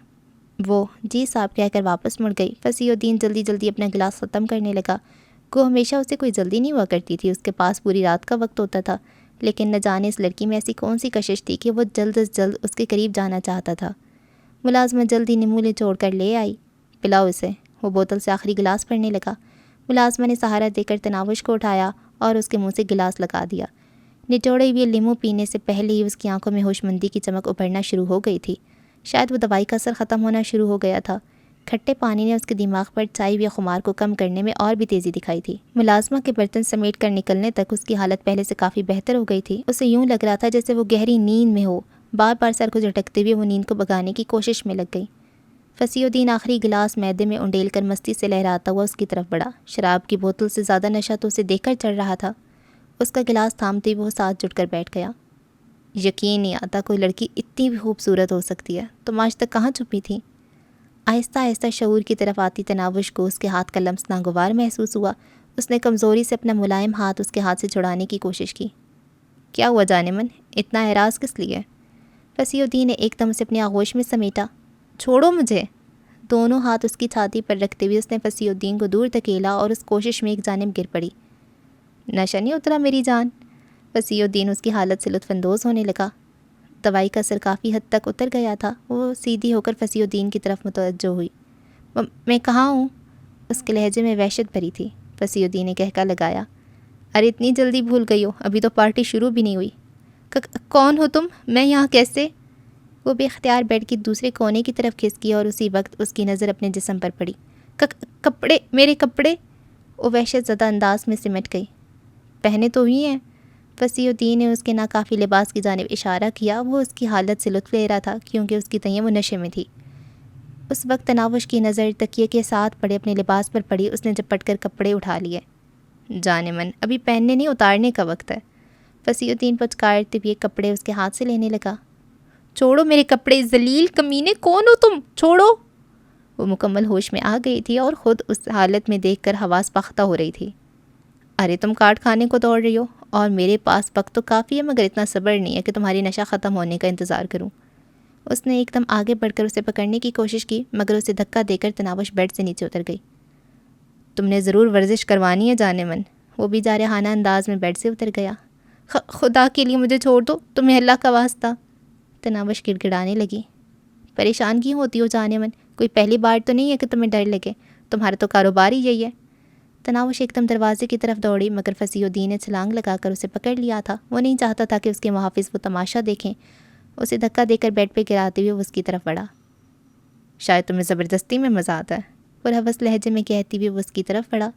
وہ جی صاحب کہہ کر واپس مڑ گئی۔ فصیح الدین جلدی جلدی اپنا گلاس ختم کرنے لگا۔ گو ہمیشہ اسے کوئی جلدی نہیں ہوا کرتی تھی، اس کے پاس پوری رات کا وقت ہوتا تھا، لیکن نہ جانے اس لڑکی میں ایسی کون سی کشش تھی کہ وہ جلد از جلد اس کے قریب جانا چاہتا تھا۔ ملازمہ جلدی نیمو نچوڑ کر لے آئی۔ پلاؤ اسے۔ وہ بوتل سے آخری گلاس بھرنے لگا۔ ملازمہ نے سہارا دے کر تناوش کو اٹھایا اور اس کے منہ سے گلاس لگا دیا۔ نچوڑے ہوئے لیمو پینے سے پہلے ہی اس کی آنکھوں میں ہوش مندی کی چمک ابھرنا شروع ہو گئی تھی۔ شاید وہ دوائی کا اثر ختم ہونا شروع ہو گیا تھا۔ کھٹے پانی نے اس کے دماغ پر چھائی ہوئی خمار کو کم کرنے میں اور بھی تیزی دکھائی تھی۔ ملازمہ کے برتن سمیٹ کر نکلنے تک اس کی حالت پہلے سے کافی بہتر ہو گئی تھی۔ اسے یوں لگ رہا تھا جیسے وہ گہری نیند میں ہو۔ بار بار سر کو جھٹکتے ہوئے وہ نیند کو بھگانے کی کوشش میں لگ گئی۔ فصیح الدین آخری گلاس معدے میں انڈیل کر مستی سے لہراتا ہوا اس کی طرف بڑھا۔ شراب کی بوتل سے زیادہ نشہ تو اسے دیکھ کر چڑھ رہا تھا۔ اس کا گلاس تھامتے ہوئے وہ ساتھ جٹ کر بیٹھ گیا۔ یقین نہیں آتا کوئی لڑکی اتنی بھی خوبصورت ہو سکتی ہے، تم آج تک کہاں چھپی تھی؟ آہستہ آہستہ شعور کی طرف آتی تناوش کو اس کے ہاتھ کا لمس ناگوار محسوس ہوا۔ اس نے کمزوری سے اپنا ملائم ہاتھ اس کے ہاتھ سے چھڑانے کی کوشش کی۔ کیا ہوا جانے من، اتنا اعراض کس لیے؟ فصیح الدین نے ایک دم سے اپنی آغوش میں سمیٹا۔ چھوڑو مجھے۔ دونوں ہاتھ اس کی چھاتی پر رکھتے ہوئے اس نے فصیح الدین کو دور دھکیلا اور اس کوشش میں ایک جانب گر پڑی۔ نشہ نہیں اترا میری جان؟ فصیح الدین اس کی حالت سے لطف اندوز ہونے لگا۔ دوائی کا اثر کافی حد تک اتر گیا تھا۔ وہ سیدھی ہو کر فصیح الدین کی طرف متوجہ ہوئی۔ میں کہاں ہوں؟ اس کے لہجے میں وحشت بھری تھی۔ فصیح الدین نے کہکا لگایا۔ ارے اتنی جلدی بھول گئی ہو، ابھی تو پارٹی شروع بھی نہیں ہوئی۔ کون ہو تم؟ میں یہاں کیسے؟ وہ بے اختیار بیڈ کی دوسرے کونے کی طرف کھسکی اور اسی وقت اس کی نظر اپنے جسم پر پڑی۔ کپڑے، میرے کپڑے! وہ وحشت زدہ انداز میں سمٹ گئی۔ پہنے تو ہوئی ہیں۔ فصیح الدین نے اس کے ناکافی لباس کی جانب اشارہ کیا۔ وہ اس کی حالت سے لطف لے رہا تھا کیونکہ اس کی تئیں وہ نشے میں تھی۔ اس وقت تناوش کی نظر تکیے کے ساتھ پڑے اپنے لباس پر پڑی۔ اس نے جپٹ کر کپڑے اٹھا لیے۔ جانے من، ابھی پہننے نہیں اتارنے کا وقت ہے۔ فصیح الدین پچکارتے ہوئے کپڑے اس کے ہاتھ سے لینے لگا۔ چھوڑو میرے کپڑے، ذلیل کمینے، کون ہو تم؟ چھوڑو! وہ مکمل ہوش میں آ گئی تھی اور خود اس حالت میں دیکھ کر حواس پختہ ہو رہی تھی۔ ارے تم کاٹ کھانے کو دوڑ رہی ہو، اور میرے پاس وقت تو کافی ہے مگر اتنا صبر نہیں ہے کہ تمہاری نشہ ختم ہونے کا انتظار کروں۔ اس نے ایک دم آگے بڑھ کر اسے پکڑنے کی کوشش کی مگر اسے دھکا دے کر تناوش بیڈ سے نیچے اتر گئی۔ تم نے ضرور ورزش کروانی ہے جانے من۔ وہ بھی جارحانہ انداز میں بیڈ سے اتر گیا۔ خدا کے لیے مجھے چھوڑ دو، تمہیں اللہ کا واسطہ۔ تناوش گڑ گڑانے لگی۔ پریشان کیوں ہوتی ہو جانے من؟ کوئی پہلی بار تو نہیں ہے کہ تمہیں ڈر لگے، تمہارا تو کاروبار ہی یہی ہے۔ تناوش ایک دم دروازے کی طرف دوڑی مگر فصیح الدین نے چھلانگ لگا کر اسے پکڑ لیا تھا۔ وہ نہیں چاہتا تھا کہ اس کے محافظ وہ تماشا دیکھیں۔ اسے دھکا دے کر بیڈ پہ گراتے ہوئے وہ اس کی طرف بڑھا۔ شاید تمہیں زبردستی میں مزہ آتا ہے، پرہوس لہجے میں کہتی ہوئے وہ اس کی طرف بڑھا۔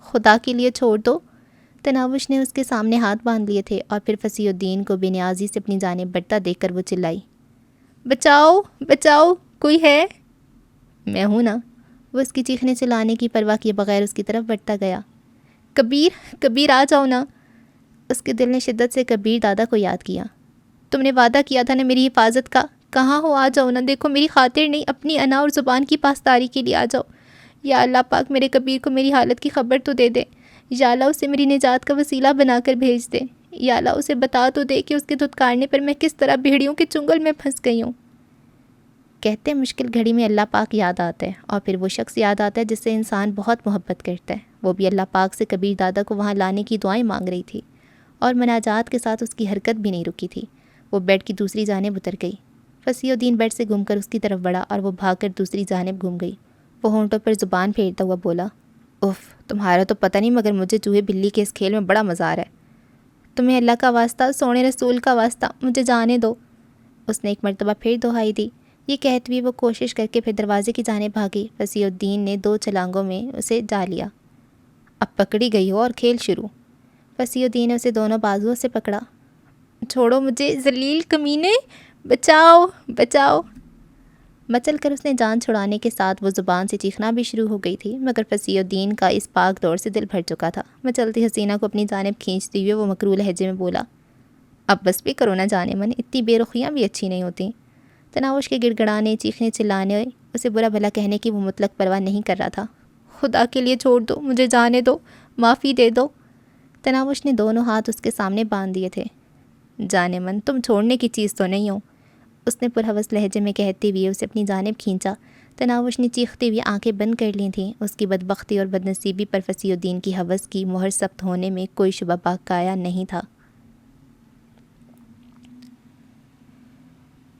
خدا کے لیے چھوڑ دو۔ تناوش نے اس کے سامنے ہاتھ باندھ لیے تھے اور پھر فصیح الدین کو بے نیازی سے اپنی جانب بڑھتا دیکھ کر وہ چلائی، بچاؤ بچاؤ، کوئی ہے؟ میں ہوں نا۔ وہ اس کی چیخنے چلانے کی پرواہ کیے بغیر اس کی طرف بڑھتا گیا۔ کبیر کبیر آ جاؤ نا۔ اس کے دل نے شدت سے کبیر دادا کو یاد کیا۔ تم نے وعدہ کیا تھا نا میری حفاظت کا، کہاں ہو؟ آ جاؤ نا، دیکھو میری خاطر نہیں اپنی انا اور زبان کی پاسداری کے لیے آ جاؤ۔ یا اللہ پاک میرے کبیر کو میری حالت کی خبر تو دے دے، یا اللہ اسے میری نجات کا وسیلہ بنا کر بھیج دے، یا اللہ اسے بتا تو دے کہ اس کے دھتکارنے پر میں کس طرح بھیڑیوں کے چنگل میں پھنس گئی ہوں۔ کہتے ہیں مشکل گھڑی میں اللہ پاک یاد آتا ہے، اور پھر وہ شخص یاد آتا ہے جس سے انسان بہت محبت کرتا ہے۔ وہ بھی اللہ پاک سے کبیر دادا کو وہاں لانے کی دعائیں مانگ رہی تھی، اور مناجات کے ساتھ اس کی حرکت بھی نہیں رکی تھی۔ وہ بیڈ کی دوسری جانب اتر گئی۔ فصیح الدین بیڈ سے گھوم کر اس کی طرف بڑھا اور وہ بھاگ کر دوسری جانب گھوم گئی۔ وہ ہونٹوں پر زبان پھیرتا ہوا بولا، اف، تمہارا تو پتہ نہیں، مگر مجھے چوہے بلی کے اس کھیل میں بڑا مزہ آ رہا ہے۔ تمہیں اللہ کا واسطہ، سونے رسول کا واسطہ، مجھے جانے دو۔ اس نے ایک مرتبہ پھر دہائی دی۔ یہ کہتے ہوئے وہ کوشش کر کے پھر دروازے کی جانب بھاگی۔ فصیح الدین نے 2 چھلانگوں میں اسے جا لیا۔ اب پکڑی گئی ہو اور کھیل شروع۔ فصیح الدین نے اسے دونوں بازوؤں سے پکڑا۔ چھوڑو مجھے، ذلیل کمینے، بچاؤ بچاؤ۔ مچل کر اس نے جان چھڑانے کے ساتھ وہ زبان سے چیخنا بھی شروع ہو گئی تھی، مگر فصیح الدین کا اس پاک دور سے دل بھر چکا تھا۔ مچلتی حسینہ کو اپنی جانب کھینچتے ہوئے وہ مکروہ لہجے میں بولا، اب بس بھی کرو نہ جانے من، اتنی بے رخیاں بھی اچھی نہیں ہوتی۔ تناوش کے گڑ گڑانے، چیخنے چلانے، اسے برا بھلا کہنے کی وہ مطلق پرواہ نہیں کر رہا تھا۔ خدا کے لیے چھوڑ دو، مجھے جانے دو، معافی دے دو۔ تناوش نے دونوں ہاتھ اس کے سامنے باندھ دیے تھے۔ جانے من، تم چھوڑنے کی چیز تو نہیں ہو، اس نے پرہوس لہجے میں کہتے ہوئے اسے اپنی جانب کھینچا۔ تناوش نے چیختے ہوئے آنکھیں بند کر لی تھیں۔ اس کی بدبختی اور بدنصیبی پر فصیح الدین کی ہوس کی مہر ثبت ہونے میں کوئی شبہ باقایا نہیں تھا۔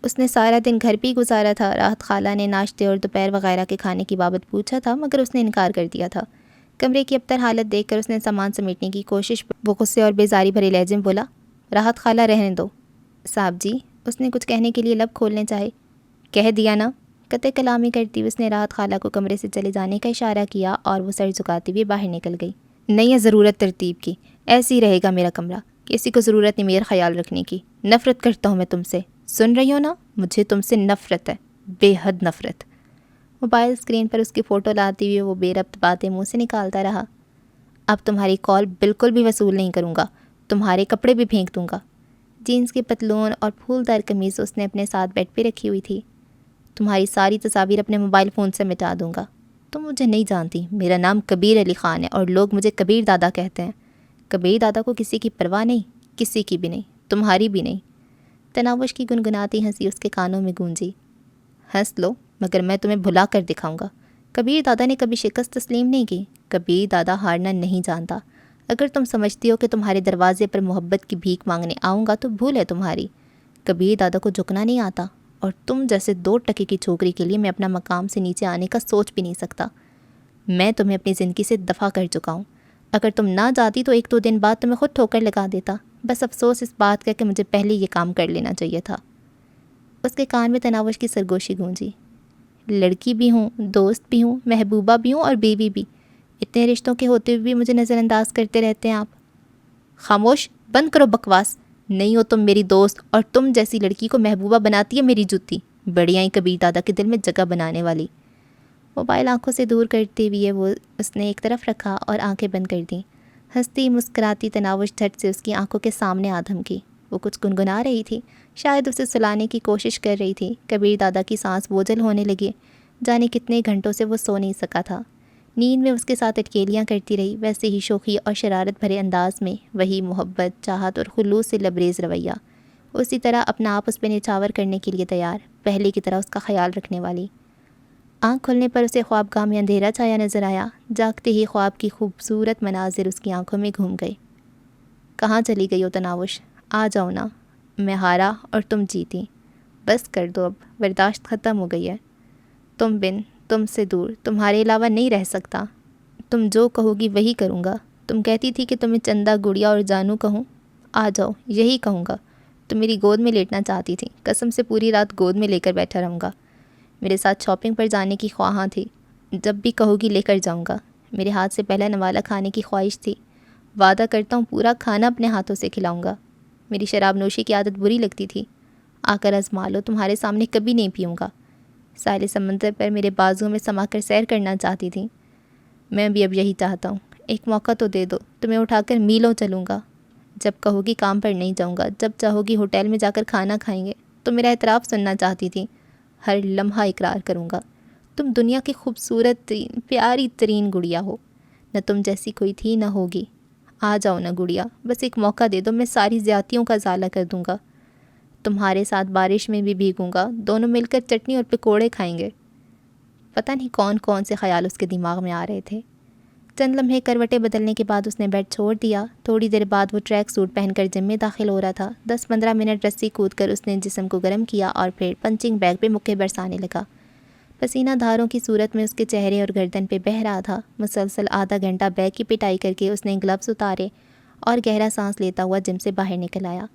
اس نے سارا دن گھر پہ ہی گزارا تھا۔ راحت خالہ نے ناشتے اور دوپہر وغیرہ کے کھانے کی بابت پوچھا تھا، مگر اس نے انکار کر دیا تھا۔ کمرے کی ابتر حالت دیکھ کر اس نے سامان سمیٹنے کی کوشش، وہ غصے اور بیزاری بھرے لہجے میں بولا، راحت خالہ رہنے دو۔ صاحب جی، اس نے کچھ کہنے کے لیے لب کھولنے چاہے۔ کہہ دیا نا۔ قطع کلامی کرتی ہوئے اس نے راحت خالہ کو کمرے سے چلے جانے کا اشارہ کیا اور وہ سر جھکاتے ہوئے باہر نکل گئی۔ نہیں ہے ضرورت ترتیب کی، ایسے ہی رہے گا میرا کمرہ، کسی کو ضرورت نہیں میرا خیال رکھنے کی۔ نفرت کرتا ہوں میں تم سے، سن رہی ہو نا؟ مجھے تم سے نفرت ہے، بے حد نفرت۔ موبائل اسکرین پر اس کی فوٹو لاتے ہوئے وہ بے ربط باتیں منہ سے نکالتا رہا۔ اب تمہاری کال بالکل بھی وصول نہیں کروں گا، تمہارے کپڑے بھی پھینک دوں گا۔ جینس کی پتلون اور پھولدار قمیض اس نے اپنے ساتھ بیڈ پہ رکھی ہوئی تھی۔ تمہاری ساری تصاویر اپنے موبائل فون سے مٹا دوں گا۔ تم مجھے نہیں جانتی، میرا نام کبیر علی خان ہے اور لوگ مجھے کبیر دادا کہتے ہیں۔ کبیر دادا کو کسی کی پرواہ نہیں، کسی کی بھی نہیں، تمہاری بھی نہیں۔ تناوش کی گنگناتی ہنسی اس کے کانوں میں گونجی۔ ہنس لو، مگر میں تمہیں بھلا کر دکھاؤں گا۔ کبیر دادا نے کبھی شکست تسلیم نہیں کی، کبیر دادا ہارنا نہیں جانتا۔ اگر تم سمجھتی ہو کہ تمہارے دروازے پر محبت کی بھیک مانگنے آؤں گا تو بھول ہے تمہاری۔ کبیر دادا کو جھکنا نہیں آتا، اور تم جیسے 2 ٹکے کی چھوکری کے لیے میں اپنا مقام سے نیچے آنے کا سوچ بھی نہیں سکتا۔ میں تمہیں اپنی زندگی سے دفع کر چکا ہوں۔ اگر تم نہ جاتی تو 1-2 دن بعد تمہیں خود ٹھوکر لگا دیتا۔ بس افسوس اس بات کا کہ مجھے پہلے یہ کام کر لینا چاہیے تھا۔ اس کے کان میں تناوش کی سرگوشی گونجی۔ لڑکی بھی ہوں، دوست بھی ہوں، محبوبہ بھی ہوں اور بیوی بھی۔ اتنے رشتوں کے ہوتے ہوئے بھی مجھے نظر انداز کرتے رہتے ہیں آپ۔ خاموش، بند کرو بکواس۔ نہیں ہو تم میری دوست، اور تم جیسی لڑکی کو محبوبہ بناتی ہے میری جوتی، بڑی آئی کبیر دادا کے دل میں جگہ بنانے والی۔ موبائل آنکھوں سے دور کرتے ہوئے وہ اس نے ایک طرف رکھا اور آنکھیں بند کر دیں۔ ہنستی مسکراتی تناوش جھٹ سے اس کی آنکھوں کے سامنے آ دھمکی۔ وہ کچھ گنگنا رہی تھی، شاید اسے سلانے کی کوشش کر رہی تھی۔ کبیر دادا کی سانس بوجھل ہونے لگی، جانے کتنے گھنٹوں سے وہ سو نہیں سکا تھا۔ نیند میں اس کے ساتھ اٹکیلیاں کرتی رہی، ویسے ہی شوخی اور شرارت بھرے انداز میں، وہی محبت، چاہت اور خلوص سے لبریز رویہ، اسی طرح اپنا آپ اس پہ نچھاور کرنے کے لیے تیار، پہلے کی طرح اس کا خیال رکھنے والی۔ آنکھ کھلنے پر اسے خوابگاہ میں اندھیرا چھایا نظر آیا۔ جاگتے ہی خواب کی خوبصورت مناظر اس کی آنکھوں میں گھوم گئے۔ کہاں چلی گئی ہو تناوش؟ آ جاؤ نا، میں ہارا اور تم جیتی، بس کر دو، اب برداشت ختم ہو گئی ہے۔ تم سے دور، تمہارے علاوہ نہیں رہ سکتا۔ تم جو کہو گی وہی کروں گا۔ تم کہتی تھی کہ تمہیں چندہ، گڑیا اور جانو کہوں، آ جاؤ، یہی کہوں گا۔ تم میری گود میں لیٹنا چاہتی تھی، قسم سے پوری رات گود میں لے کر بیٹھا رہوں گا۔ میرے ساتھ شاپنگ پر جانے کی خواہاں تھی، جب بھی کہو گی لے کر جاؤں گا۔ میرے ہاتھ سے پہلا نوالا کھانے کی خواہش تھی، وعدہ کرتا ہوں پورا کھانا اپنے ہاتھوں سے کھلاؤں گا۔ میری شراب نوشی کی عادت بری لگتی تھی، آ کر آزما لو، تمہارے سامنے کبھی نہیں پیوں گا۔ ساحل سمندر پر میرے بازوؤں میں سما کر سیر کرنا چاہتی تھی، میں بھی اب یہی چاہتا ہوں، ایک موقع تو دے دو، تمہیں اٹھا کر میلوں چلوں گا۔ جب کہو گی کام پر نہیں جاؤں گا، جب چاہو گی ہوٹل میں جا کر کھانا کھائیں گے۔ تم میرا اعتراف سننا چاہتی تھی، ہر لمحہ اقرار کروں گا۔ تم دنیا کی خوبصورت ترین پیاری ترین گڑیا ہو، نہ تم جیسی کوئی تھی نہ ہوگی۔ آ جاؤ نا گڑیا، بس ایک موقع دے دو، میں ساری زیادتیوں کا ازالہ کر دوں گا۔ تمہارے ساتھ بارش میں بھی بھیگوں گا، دونوں مل کر چٹنی اور پکوڑے کھائیں گے۔ پتہ نہیں کون کون سے خیال اس کے دماغ میں آ رہے تھے۔ چند لمحے کروٹیں بدلنے کے بعد اس نے بیڈ چھوڑ دیا۔ تھوڑی دیر بعد وہ ٹریک سوٹ پہن کر جم میں داخل ہو رہا تھا۔ 10-15 منٹ رسی کود کر اس نے جسم کو گرم کیا اور پھر پنچنگ بیگ پہ مکے برسانے لگا۔ پسینہ دھاروں کی صورت میں اس کے چہرے اور گردن پہ بہہ رہا تھا۔ مسلسل آدھا گھنٹہ بیگ کی پٹائی کر کے اس نے گلوز اتارے اور گہرا سانس لیتا ہوا جم سے باہر نکل آیا۔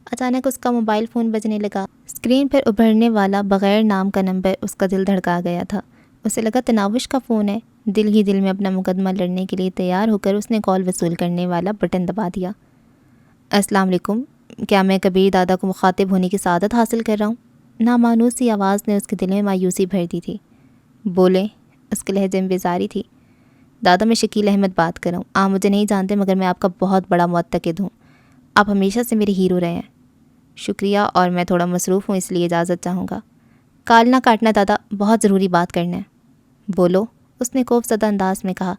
اچانک اس کا موبائل فون بجنے لگا۔ اسکرین پر ابھرنے والا بغیر نام کا نمبر اس کا دل دھڑکا گیا تھا۔ اسے لگا تناوش کا فون ہے۔ دل ہی دل میں اپنا مقدمہ لڑنے کے لیے تیار ہو کر اس نے کال وصول کرنے والا بٹن دبا دیا۔ السلام علیکم، کیا میں کبیر دادا کو مخاطب ہونے کی سعادت حاصل کر رہا ہوں؟ نامانوس سی آواز نے اس کے دل میں مایوسی بھر دی تھی۔ بولیں، اس کے لہجے میں بیزاری تھی۔ دادا، میں شکیل احمد بات کر رہا ہوں۔ آپ مجھے نہیں جانتے مگر میں آپ کا بہت بڑا معتقد ہوں۔ آپ ہمیشہ سے میرے ہیرو رہے ہیں۔ شکریہ، اور میں تھوڑا مصروف ہوں اس لیے اجازت چاہوں گا۔ کال نہ کاٹنا دادا، بہت ضروری بات کرنا ہے۔ بولو، اس نے خوف زدہ انداز میں کہا۔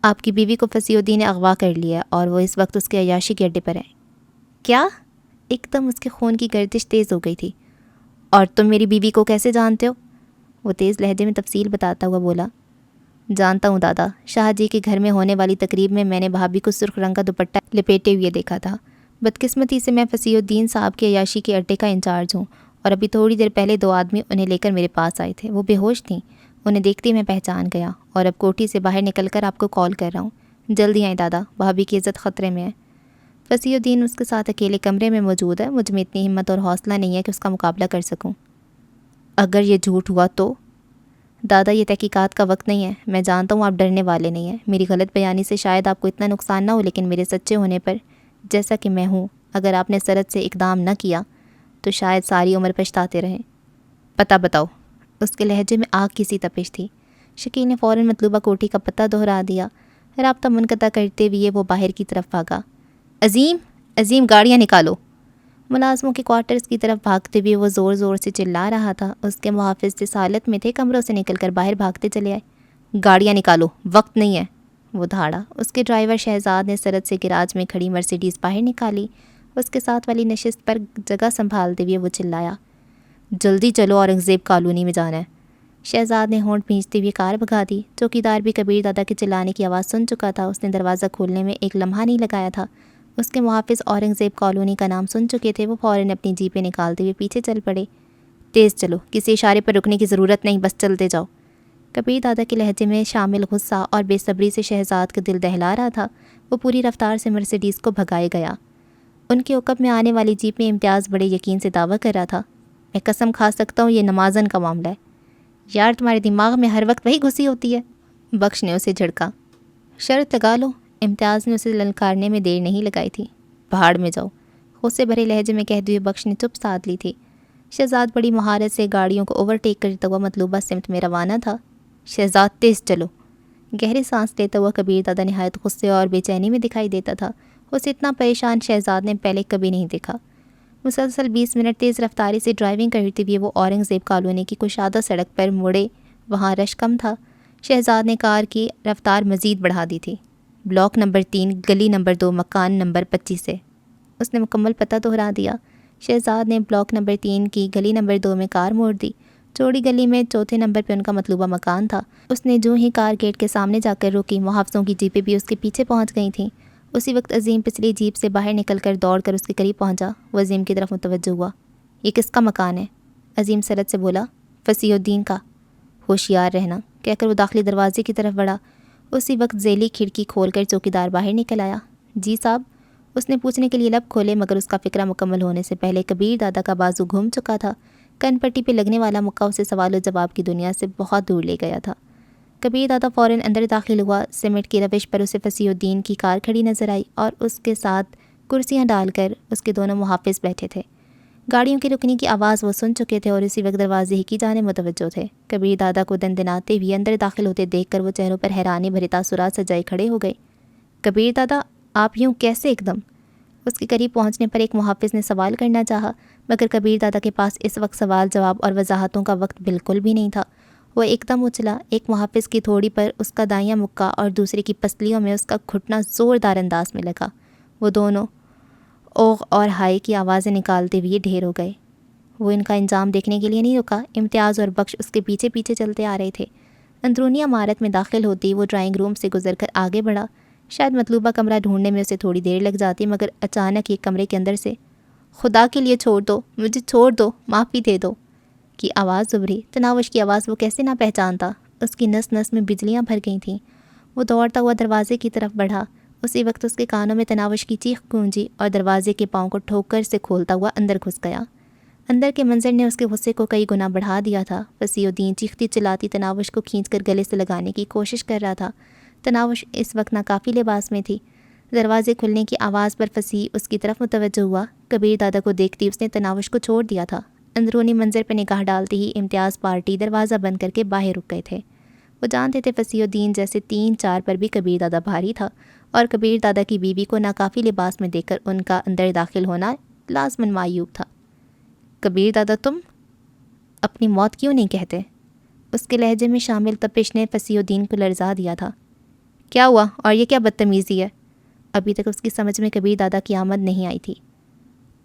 آپ کی بیوی کو فصیح الدین نے اغوا کر لیا ہے اور وہ اس وقت اس کے عیاشی کے اڈے پر ہے۔ کیا؟ ایک دم اس کے خون کی گردش تیز ہو گئی تھی۔ اور تم میری بیوی کو کیسے جانتے ہو؟ وہ تیز لہجے میں تفصیل بتاتا ہوا بولا۔ جانتا ہوں دادا، شاہ جی کے گھر میں ہونے والی تقریب میں نے بھابھی کو سرخ رنگ کا دوپٹہ لپیٹے ہوئے دیکھا تھا۔ بدقسمتی سے میں فصیح الدین صاحب کے عیاشی کے اڈے کا انچارج ہوں، اور ابھی تھوڑی دیر پہلے 2 آدمی انہیں لے کر میرے پاس آئے تھے۔ وہ بے ہوش تھیں، انہیں دیکھتے میں پہچان گیا اور اب کوٹھی سے باہر نکل کر آپ کو کال کر رہا ہوں۔ جلدی آئیں دادا، بھابھی کی عزت خطرے میں ہے۔ فصیح الدین اس کے ساتھ اکیلے کمرے میں موجود ہے۔ مجھ میں اتنی ہمت اور حوصلہ نہیں ہے کہ اس کا مقابلہ کر سکوں۔ اگر یہ جھوٹ ہوا تو؟ دادا، یہ تحقیقات کا وقت نہیں ہے۔ میں جانتا ہوں آپ ڈرنے والے نہیں ہیں۔ میری غلط بیانی سے شاید آپ کو اتنا نقصان نہ ہو، لیکن میرے سچے ہونے پر، جیسا کہ میں ہوں، اگر آپ نے سرحد سے اقدام نہ کیا تو شاید ساری عمر پچھتاتے رہیں۔ پتہ بتاؤ۔ اس کے لہجے میں آگ کی سی تپش تھی۔ شکیل نے فوراً مطلوبہ کوٹھی کا پتہ دہرا دیا۔ رابطہ منقطع کرتے ہوئے وہ باہر کی طرف بھاگا۔ عظیم، گاڑیاں نکالو۔ ملازموں کے کوارٹرز کی طرف بھاگتے ہوئے وہ زور زور سے چلا رہا تھا۔ اس کے محافظ جس حالت میں تھے کمروں سے نکل کر باہر بھاگتے چلے آئے۔ گاڑیاں نکالو، وقت نہیں ہے، وہ دھاڑا۔ اس کے ڈرائیور شہزاد نے سرحد سے گراج میں کھڑی مرسیڈیز باہر نکالی۔ اس کے ساتھ والی نشست پر جگہ سنبھالتے ہوئے وہ چلایا، جلدی چلو، اورنگزیب کالونی میں جانا ہے۔ شہزاد نے ہونٹ بھینچتے ہوئے کار بھگا دی۔ چوکیدار بھی کبیر دادا کے چلانے کی آواز سن چکا تھا۔ اس نے دروازہ کھولنے میں ایک لمحہ نہیں لگایا تھا۔ اس کے محافظ اورنگزیب کالونی کا نام سن چکے تھے۔ وہ فوراً اپنی جیپیں نکالتے ہوئے پیچھے چل پڑے۔ تیز چلو، کسی اشارے پر رکنے کی ضرورت نہیں، بس چلتے جاؤ۔ کبیر دادا کے لہجے میں شامل غصہ اور بے صبری سے شہزاد کا دل دہلا رہا تھا۔ وہ پوری رفتار سے مرسیڈیز کو بھگائے گیا۔ ان کے عقب میں آنے والی جیپ میں امتیاز بڑے یقین سے دعویٰ کر رہا تھا، میں قسم کھا سکتا ہوں یہ نمازن کا معاملہ ہے۔ یار، تمہارے دماغ میں ہر وقت وہی گھسی ہوتی ہے۔ بخش نے اسے جھڑکا۔ شرط لگا لو۔ امتیاز نے اسے للکارنے میں دیر نہیں لگائی تھی۔ پہاڑ میں جاؤ، غصے بھرے لہجے میں کہتے ہوئے بخش نے چپ سادھ لی تھی۔ شہزاد بڑی مہارت سے گاڑیوں کو اوورٹیک کرتا ہوا مطلوبہ سمت میں روانہ تھا۔ شہزاد، تیز چلو۔ گہری سانس لیتا ہوا کبیر دادا نہایت غصے اور بے چینی میں دکھائی دیتا تھا۔ اسے اتنا پریشان شہزاد نے پہلے کبھی نہیں دیکھا۔ مسلسل 20 منٹ تیز رفتاری سے ڈرائیونگ کرتے ہوئے وہ اورنگزیب کالونی کی کشادہ سڑک پر مڑے۔ وہاں رش کم تھا۔ شہزاد نے کار کی رفتار مزید بڑھا دی تھی۔ بلاک نمبر 3، گلی نمبر 2، مکان نمبر 25 سے۔ اس نے مکمل پتہ دہرا دیا۔ شہزاد نے بلاک نمبر 3 کی گلی نمبر 2 میں کار موڑ دی۔ چوڑی گلی میں چوتھے نمبر پہ ان کا مطلوبہ مکان تھا۔ اس نے جو ہی کار گیٹ کے سامنے جا کر روکی، محافظوں کی جیپیں بھی اس کے پیچھے پہنچ گئی تھیں۔ اسی وقت عظیم پچھلی جیپ سے باہر نکل کر دوڑ کر اس کے قریب پہنچا۔ وہ عظیم کی طرف متوجہ ہوا۔ یہ کس کا مکان ہے؟ عظیم سرحد سے بولا۔ فصیح الدین کا۔ ہوشیار رہنا، کہہ کر وہ داخلی دروازے کی طرف بڑھا۔ اسی وقت ذیلی کھڑکی کھول کر چوکیدار باہر نکل آیا۔ جی صاحب، اس نے پوچھنے کے لیے لب کھولے مگر اس کا فکرہ مکمل ہونے سے پہلے کبیر دادا کا بازو گھوم چکا تھا۔ کن پٹی پہ لگنے والا مکہ اسے سوال و جواب کی دنیا سے بہت دور لے گیا تھا۔ کبیر دادا فوراً اندر داخل ہوا۔ سیمنٹ کی روش پر اسے فصیح الدین کی کار کھڑی نظر آئی اور اس کے ساتھ کرسیاں ڈال کر اس کے دونوں محافظ بیٹھے تھے۔ گاڑیوں کے رکنے کی آواز وہ سن چکے تھے اور اسی وقت دروازے ہی کی جانب متوجہ تھے۔ کبیر دادا کو دندناتے ہوئے اندر داخل ہوتے دیکھ کر وہ چہروں پر حیرانی بھرے تاثرات سجائے کھڑے ہو گئے۔ کبیر دادا، آپ یوں کیسے ایک دم؟ اس کے قریب پہنچنے پر ایک محافظ نے سوال کرنا چاہا مگر کبیر دادا کے پاس اس وقت سوال جواب اور وضاحتوں کا وقت بالکل بھی نہیں تھا۔ وہ ایک دم اچھلا، ایک محافظ کی تھوڑی پر اس کا دائیں مکہ اور دوسرے کی پسلیوں میں اس کا گھٹنا زوردار انداز میں لگا۔ وہ دونوں اوغ اور ہائی کی آوازیں نکالتے ہوئے ڈھیر ہو گئے۔ وہ ان کا انجام دیکھنے کے لیے نہیں رکا۔ امتیاز اور بخش اس کے پیچھے پیچھے چلتے آ رہے تھے۔ اندرونی عمارت میں داخل ہوتی وہ ڈرائنگ روم سے گزر کر آگے بڑھا۔ شاید مطلوبہ کمرہ ڈھونڈنے میں اسے تھوڑی دیر لگ جاتی مگر اچانک یہ کمرے کے اندر سے خدا کے لیے چھوڑ دو، مجھے چھوڑ دو، معافی دے دو کی آواز ابھری۔ تناوش کی آواز وہ کیسے نہ پہچانتا؟ اس کی نس نس میں بجلیاں بھر گئی تھیں۔ وہ دوڑتا ہوا دروازے کی طرف بڑھا۔ اسی وقت اس کے کانوں میں تناوش کی چیخ گونجی اور دروازے کے پاؤں کو ٹھوکر سے کھولتا ہوا اندر گھس گیا۔ اندر کے منظر نے اس کے غصے کو کئی گنا بڑھا دیا تھا۔ فصیح الدین چیختی چلاتی تناوش کو کھینچ کر گلے سے لگانے کی کوشش کر رہا تھا۔ تناوش اس وقت ناکافی لباس میں تھی۔ دروازے کھلنے کی آواز پر فصیح اس کی طرف متوجہ ہوا۔ کبیر دادا کو دیکھتی اس نے تناوش کو چھوڑ دیا تھا۔ اندرونی منظر پر نگاہ ڈالتے ہی امتیاز پارٹی دروازہ بند کر کے باہر رک گئے تھے۔ وہ جانتے تھے فصیح الدین جیسے 3-4 پر بھی کبیر دادا بھاری تھا اور کبیر دادا کی بیوی کو ناکافی لباس میں دیکھ کر ان کا اندر داخل ہونا لازماً معیوب تھا۔ کبیر دادا، تم اپنی موت کیوں نہیں کہتے؟ اس کے لہجے میں شامل تپش نے فصیح الدین کو لرزا دیا تھا۔ کیا ہوا اور یہ کیا بدتمیزی ہے؟ ابھی تک اس کی سمجھ میں کبیر دادا کی آمد نہیں آئی تھی۔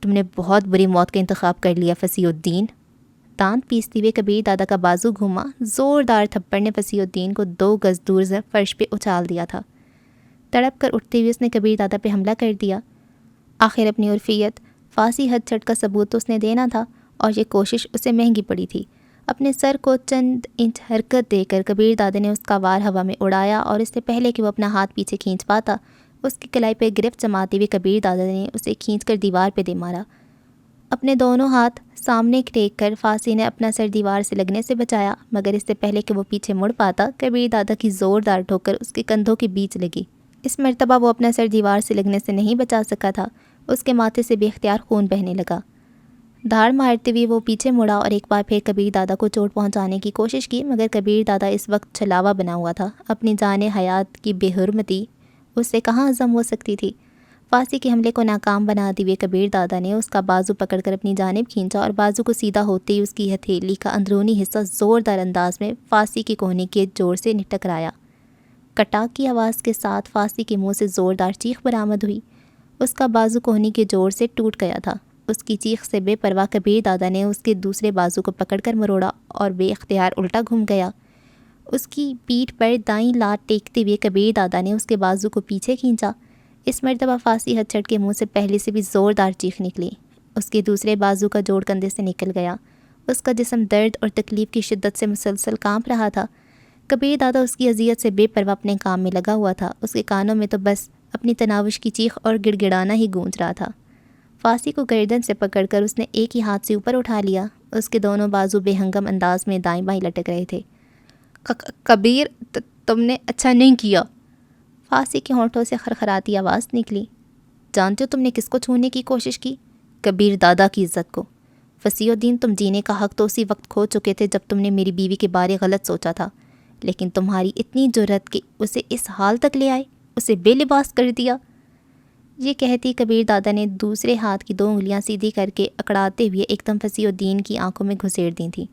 تم نے بہت بری موت کا انتخاب کر لیا فصیح الدین۔ دانت پیستے ہوئے کبیر دادا کا بازو گھوما۔ زوردار تھپڑ نے فصیح الدین کو 2 گز دور سے فرش پہ اچھال دیا تھا۔ تڑپ کر اٹھتے ہوئے اس نے کبیر دادا پہ حملہ کر دیا۔ آخر اپنی عرفیت، فارسی حد چھٹ کا ثبوت تو اس نے دینا تھا اور یہ کوشش اسے مہنگی پڑی تھی۔ اپنے سر کو چند انچ حرکت دے کر کبیر دادا نے اس کا وار ہوا میں اڑایا اور اس سے پہلے کہ وہ اپنا ہاتھ پیچھے کھینچ پاتا اس کی کلائی پہ گرفت جماتے ہوئے کبیر دادا نے اسے کھینچ کر دیوار پہ دے مارا۔ اپنے دونوں ہاتھ سامنے ٹیک کر فارسی نے اپنا سر دیوار سے لگنے سے بچایا مگر اس سے پہلے کہ وہ پیچھے مڑ پاتا کبیر دادا کی زوردار ٹھوکر اس کے کندھوں کے بیچ لگی۔ اس مرتبہ وہ اپنا سر دیوار سے لگنے سے نہیں بچا سکا تھا۔ اس کے ماتھے سے بے اختیار خون بہنے لگا۔ دھاڑ مارتے ہوئے وہ پیچھے مڑا اور ایک بار پھر کبیر دادا کو چوٹ پہنچانے کی کوشش کی مگر کبیر دادا اس وقت چھلاوا بنا ہوا تھا۔ اپنی جان حیات کی بے حرمتی اس سے کہاں ہضم ہو سکتی تھی۔ فارسی کے حملے کو ناکام بناتے ہوئے کبیر دادا نے اس کا بازو پکڑ کر اپنی جانب کھینچا اور بازو کو سیدھا ہوتے ہی اس کی ہتھیلی کا اندرونی حصہ زوردار انداز میں فارسی کے کوہنی کے جوڑ سے ٹکرایا۔ کٹاک کی آواز کے ساتھ فارسی کے منہ سے زوردار چیخ برآمد ہوئی۔ اس کا بازو کوہنی کے جوڑ سے ٹوٹ گیا تھا۔ اس کی چیخ سے بے پرواہ کبیر دادا نے اس کے دوسرے بازو کو پکڑ کر مروڑا اور بے اختیار الٹا گھوم گیا۔ اس کی پیٹھ پر دائیں لات ٹیکتے ہوئے کبیر دادا نے اس کے بازو کو پیچھے کھینچا۔ اس مرتبہ فارسی ہتھ چھٹ کے منہ سے پہلے سے بھی زوردار چیخ نکلی۔ اس کے دوسرے بازو کا جوڑ کندھے سے نکل گیا۔ اس کا جسم درد اور تکلیف کی شدت سے مسلسل کانپ رہا تھا۔ کبیر دادا اس کی اذیت سے بے پرواہ اپنے کام میں لگا ہوا تھا۔ اس کے کانوں میں تو بس اپنی تناوش کی چیخ اور گڑ گڑانا ہی گونج رہا تھا۔ فارسی کو گردن سے پکڑ کر اس نے ایک ہی ہاتھ سے اوپر اٹھا لیا۔ اس کے دونوں بازو بے ہنگم انداز میں دائیں بائیں لٹک رہے تھے۔ کبیر، تم نے اچھا نہیں کیا۔ فارسی کے ہونٹوں سے خرخراتی آواز نکلی۔ جانتے ہو تم نے کس کو چھونے کی کوشش کی؟ کبیر دادا کی عزت کو۔ فصیح الدین، تم جینے کا حق تو اسی وقت کھو چکے تھے جب تم نے میری بیوی کے بارے غلط سوچا تھا، لیکن تمہاری اتنی جرأت کہ اسے اس حال تک لے آئے، اسے بے لباس کر دیا۔ یہ کہتی کبیر دادا نے دوسرے ہاتھ کی 2 انگلیاں سیدھی کر کے اکڑاتے ہوئے ایک دم فصیح الدین کی آنکھوں میں گھسیڑ دی تھیں۔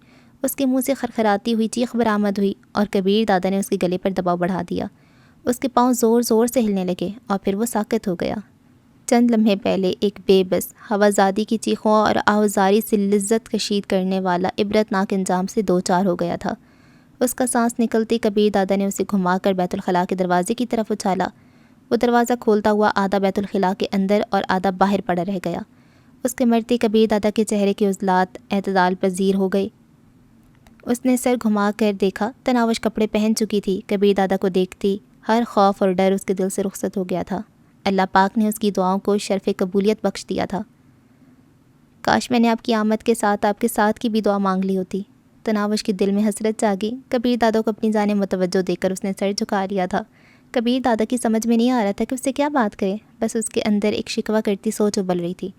اس کے منہ سے خرخراتی ہوئی چیخ برآمد ہوئی اور کبیر دادا نے اس کے گلے پر دباؤ بڑھا دیا۔ اس کے پاؤں زور زور سے ہلنے لگے اور پھر وہ ساکت ہو گیا۔ چند لمحے پہلے ایک بے بس ہوازادی کی چیخوں اور آہوزاری سے لذت کشید کرنے والا عبرت ناک انجام سے 2-4 ہو گیا تھا۔ اس کا سانس نکلتی کبیر دادا نے اسے گھما کر بیت الخلاء کے دروازے کی طرف اچھالا۔ وہ دروازہ کھولتا ہوا آدھا بیت الخلاء کے اندر اور آدھا باہر پڑا رہ گیا۔ اس کے مرتے کبیر دادا کے چہرے کے عضلات اعتدال پذیر ہو گئے۔ اس نے سر گھما کر دیکھا، تناوش کپڑے پہن چکی تھی۔ کبیر دادا کو دیکھتی ہر خوف اور ڈر اس کے دل سے رخصت ہو گیا تھا۔ اللہ پاک نے اس کی دعاؤں کو شرف قبولیت بخش دیا تھا۔ کاش میں نے آپ کی آمد کے ساتھ آپ کے ساتھ کی بھی دعا مانگ لی ہوتی۔ تناوش کے دل میں حسرت جاگی۔ کبیر دادا کو اپنی جانب متوجہ دیکھ کر اس نے سر جھکا لیا تھا۔ کبیر دادا کی سمجھ میں نہیں آ رہا تھا کہ اس سے کیا بات کرے، بس اس کے اندر ایک شکوہ کرتی سوچ ابل رہی تھی۔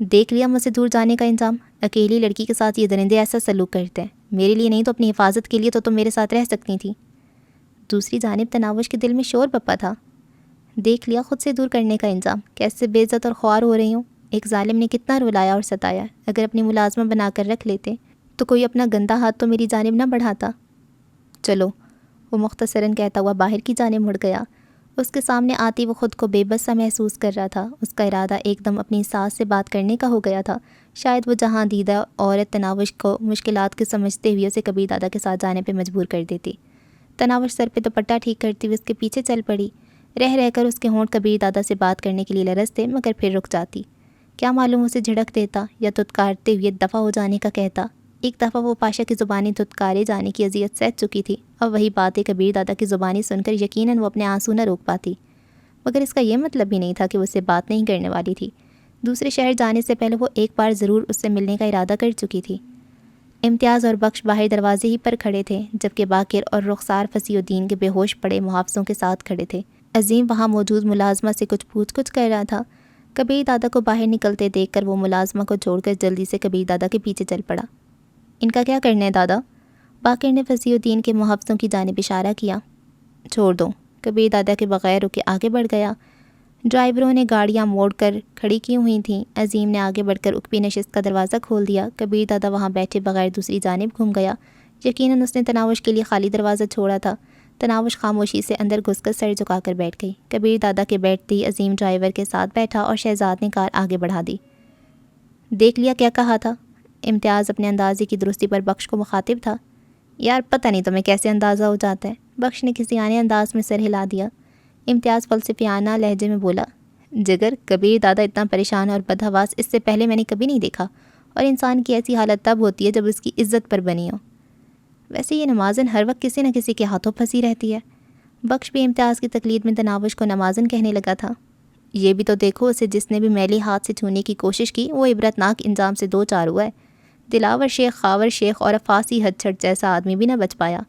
دیکھ لیا مجھ سے دور جانے کا انتظام، اکیلی لڑکی کے ساتھ یہ درندے ایسا سلوک کرتے ہیں، میرے لیے نہیں تو اپنی حفاظت کے لیے تو تم میرے ساتھ رہ سکتی تھی۔ دوسری جانب تناوش کے دل میں شور بپا تھا۔ دیکھ لیا خود سے دور کرنے کا انتظام، کیسے بے عزت اور خوار ہو رہی ہوں۔ ایک ظالم نے کتنا رلایا اور ستایا، اگر اپنی ملازمہ بنا کر رکھ لیتے تو کوئی اپنا گندا ہاتھ تو میری جانب نہ بڑھاتا۔ چلو، وہ مختصراً کہتا ہوا باہر کی جانب مڑ گیا۔ اس کے سامنے آتی وہ خود کو بے بس سا محسوس کر رہا تھا۔ اس کا ارادہ ایک دم اپنی ساس سے بات کرنے کا ہو گیا تھا۔ شاید وہ جہاں دیدہ عورت تناوش کو مشکلات کو سمجھتے ہوئے اسے کبیر دادا کے ساتھ جانے پہ مجبور کر دیتی۔ تناوش سر پہ دوپٹہ ٹھیک کرتی ہوئے اس کے پیچھے چل پڑی۔ رہ رہ کر اس کے ہونٹ کبیر دادا سے بات کرنے کے لیے لرزتے، مگر پھر رک جاتی۔ کیا معلوم اسے جھڑک دیتا یا دھتکارتے ہوئے دفع ہو جانے کا کہتا۔ ایک دفعہ وہ پاشا کی زبانی دھتکارے جانے کی اذیت سہہ چکی تھی، اب وہی باتیں کبیر دادا کی زبانی سن کر یقیناً وہ اپنے آنسو نہ روک پاتی، مگر اس کا یہ مطلب بھی نہیں تھا کہ وہ اس سے بات نہیں کرنے والی تھی۔ دوسرے شہر جانے سے پہلے وہ ایک بار ضرور اس سے ملنے کا ارادہ کر چکی تھی۔ امتیاز اور بخش باہر دروازے ہی پر کھڑے تھے، جبکہ باقر اور رخسار فصیح الدین کے بے ہوش پڑے محافظوں کے ساتھ کھڑے تھے۔ عظیم وہاں موجود ملازمہ سے کچھ کر رہا تھا۔ کبیر دادا کو باہر نکلتے دیکھ کر وہ ملازمہ کو چھوڑ کر جلدی سے کبیر دادا کے پیچھے چل پڑا۔ ان کا کیا کرنا ہے دادا؟ باقر نے فصیح الدین کے محافظوں کی جانب اشارہ کیا۔ چھوڑ دو، کبیر دادا کے بغیر رکے آگے بڑھ گیا۔ ڈرائیوروں نے گاڑیاں موڑ کر کھڑی کی ہوئی تھیں۔ عظیم نے آگے بڑھ کر اکبی نشست کا دروازہ کھول دیا۔ کبیر دادا وہاں بیٹھے بغیر دوسری جانب گھوم گیا۔ یقیناً اس نے تناوش کے لیے خالی دروازہ چھوڑا تھا۔ تناوش خاموشی سے اندر گھس کر سر جھکا کر بیٹھ گئی۔ کبیر دادا کے بیٹھتے ہی عظیم ڈرائیور کے ساتھ بیٹھا اور شہزاد نے کار آگے بڑھا دی۔ دیکھ لیا کیا کہا تھا؟ امتیاز اپنے اندازے کی درستی پر بخش کو مخاطب تھا۔ یار پتہ نہیں تمہیں کیسے اندازہ ہو جاتا ہے، بخش نے کسی آنے انداز میں سر ہلا دیا۔ امتیاز فلسفیانہ لہجے میں بولا، جگر کبیر دادا اتنا پریشان اور بدحواس اس سے پہلے میں نے کبھی نہیں دیکھا، اور انسان کی ایسی حالت تب ہوتی ہے جب اس کی عزت پر بنی ہو۔ ویسے یہ نمازن ہر وقت کسی نہ کسی کے ہاتھوں پھنسی رہتی ہے۔ بخش بھی امتیاز کی تقلید میں تناوش کو نمازن کہنے لگا تھا۔ یہ بھی تو دیکھو، اسے جس نے بھی میلی ہاتھ سے چھونے کی کوشش کی وہ عبرتناک انجام سے دو چار ہوا ہے۔ دلاور شیخ، خاور شیخ اور فاسی حد چھٹ جیسا آدمی بھی نہ بچ پایا۔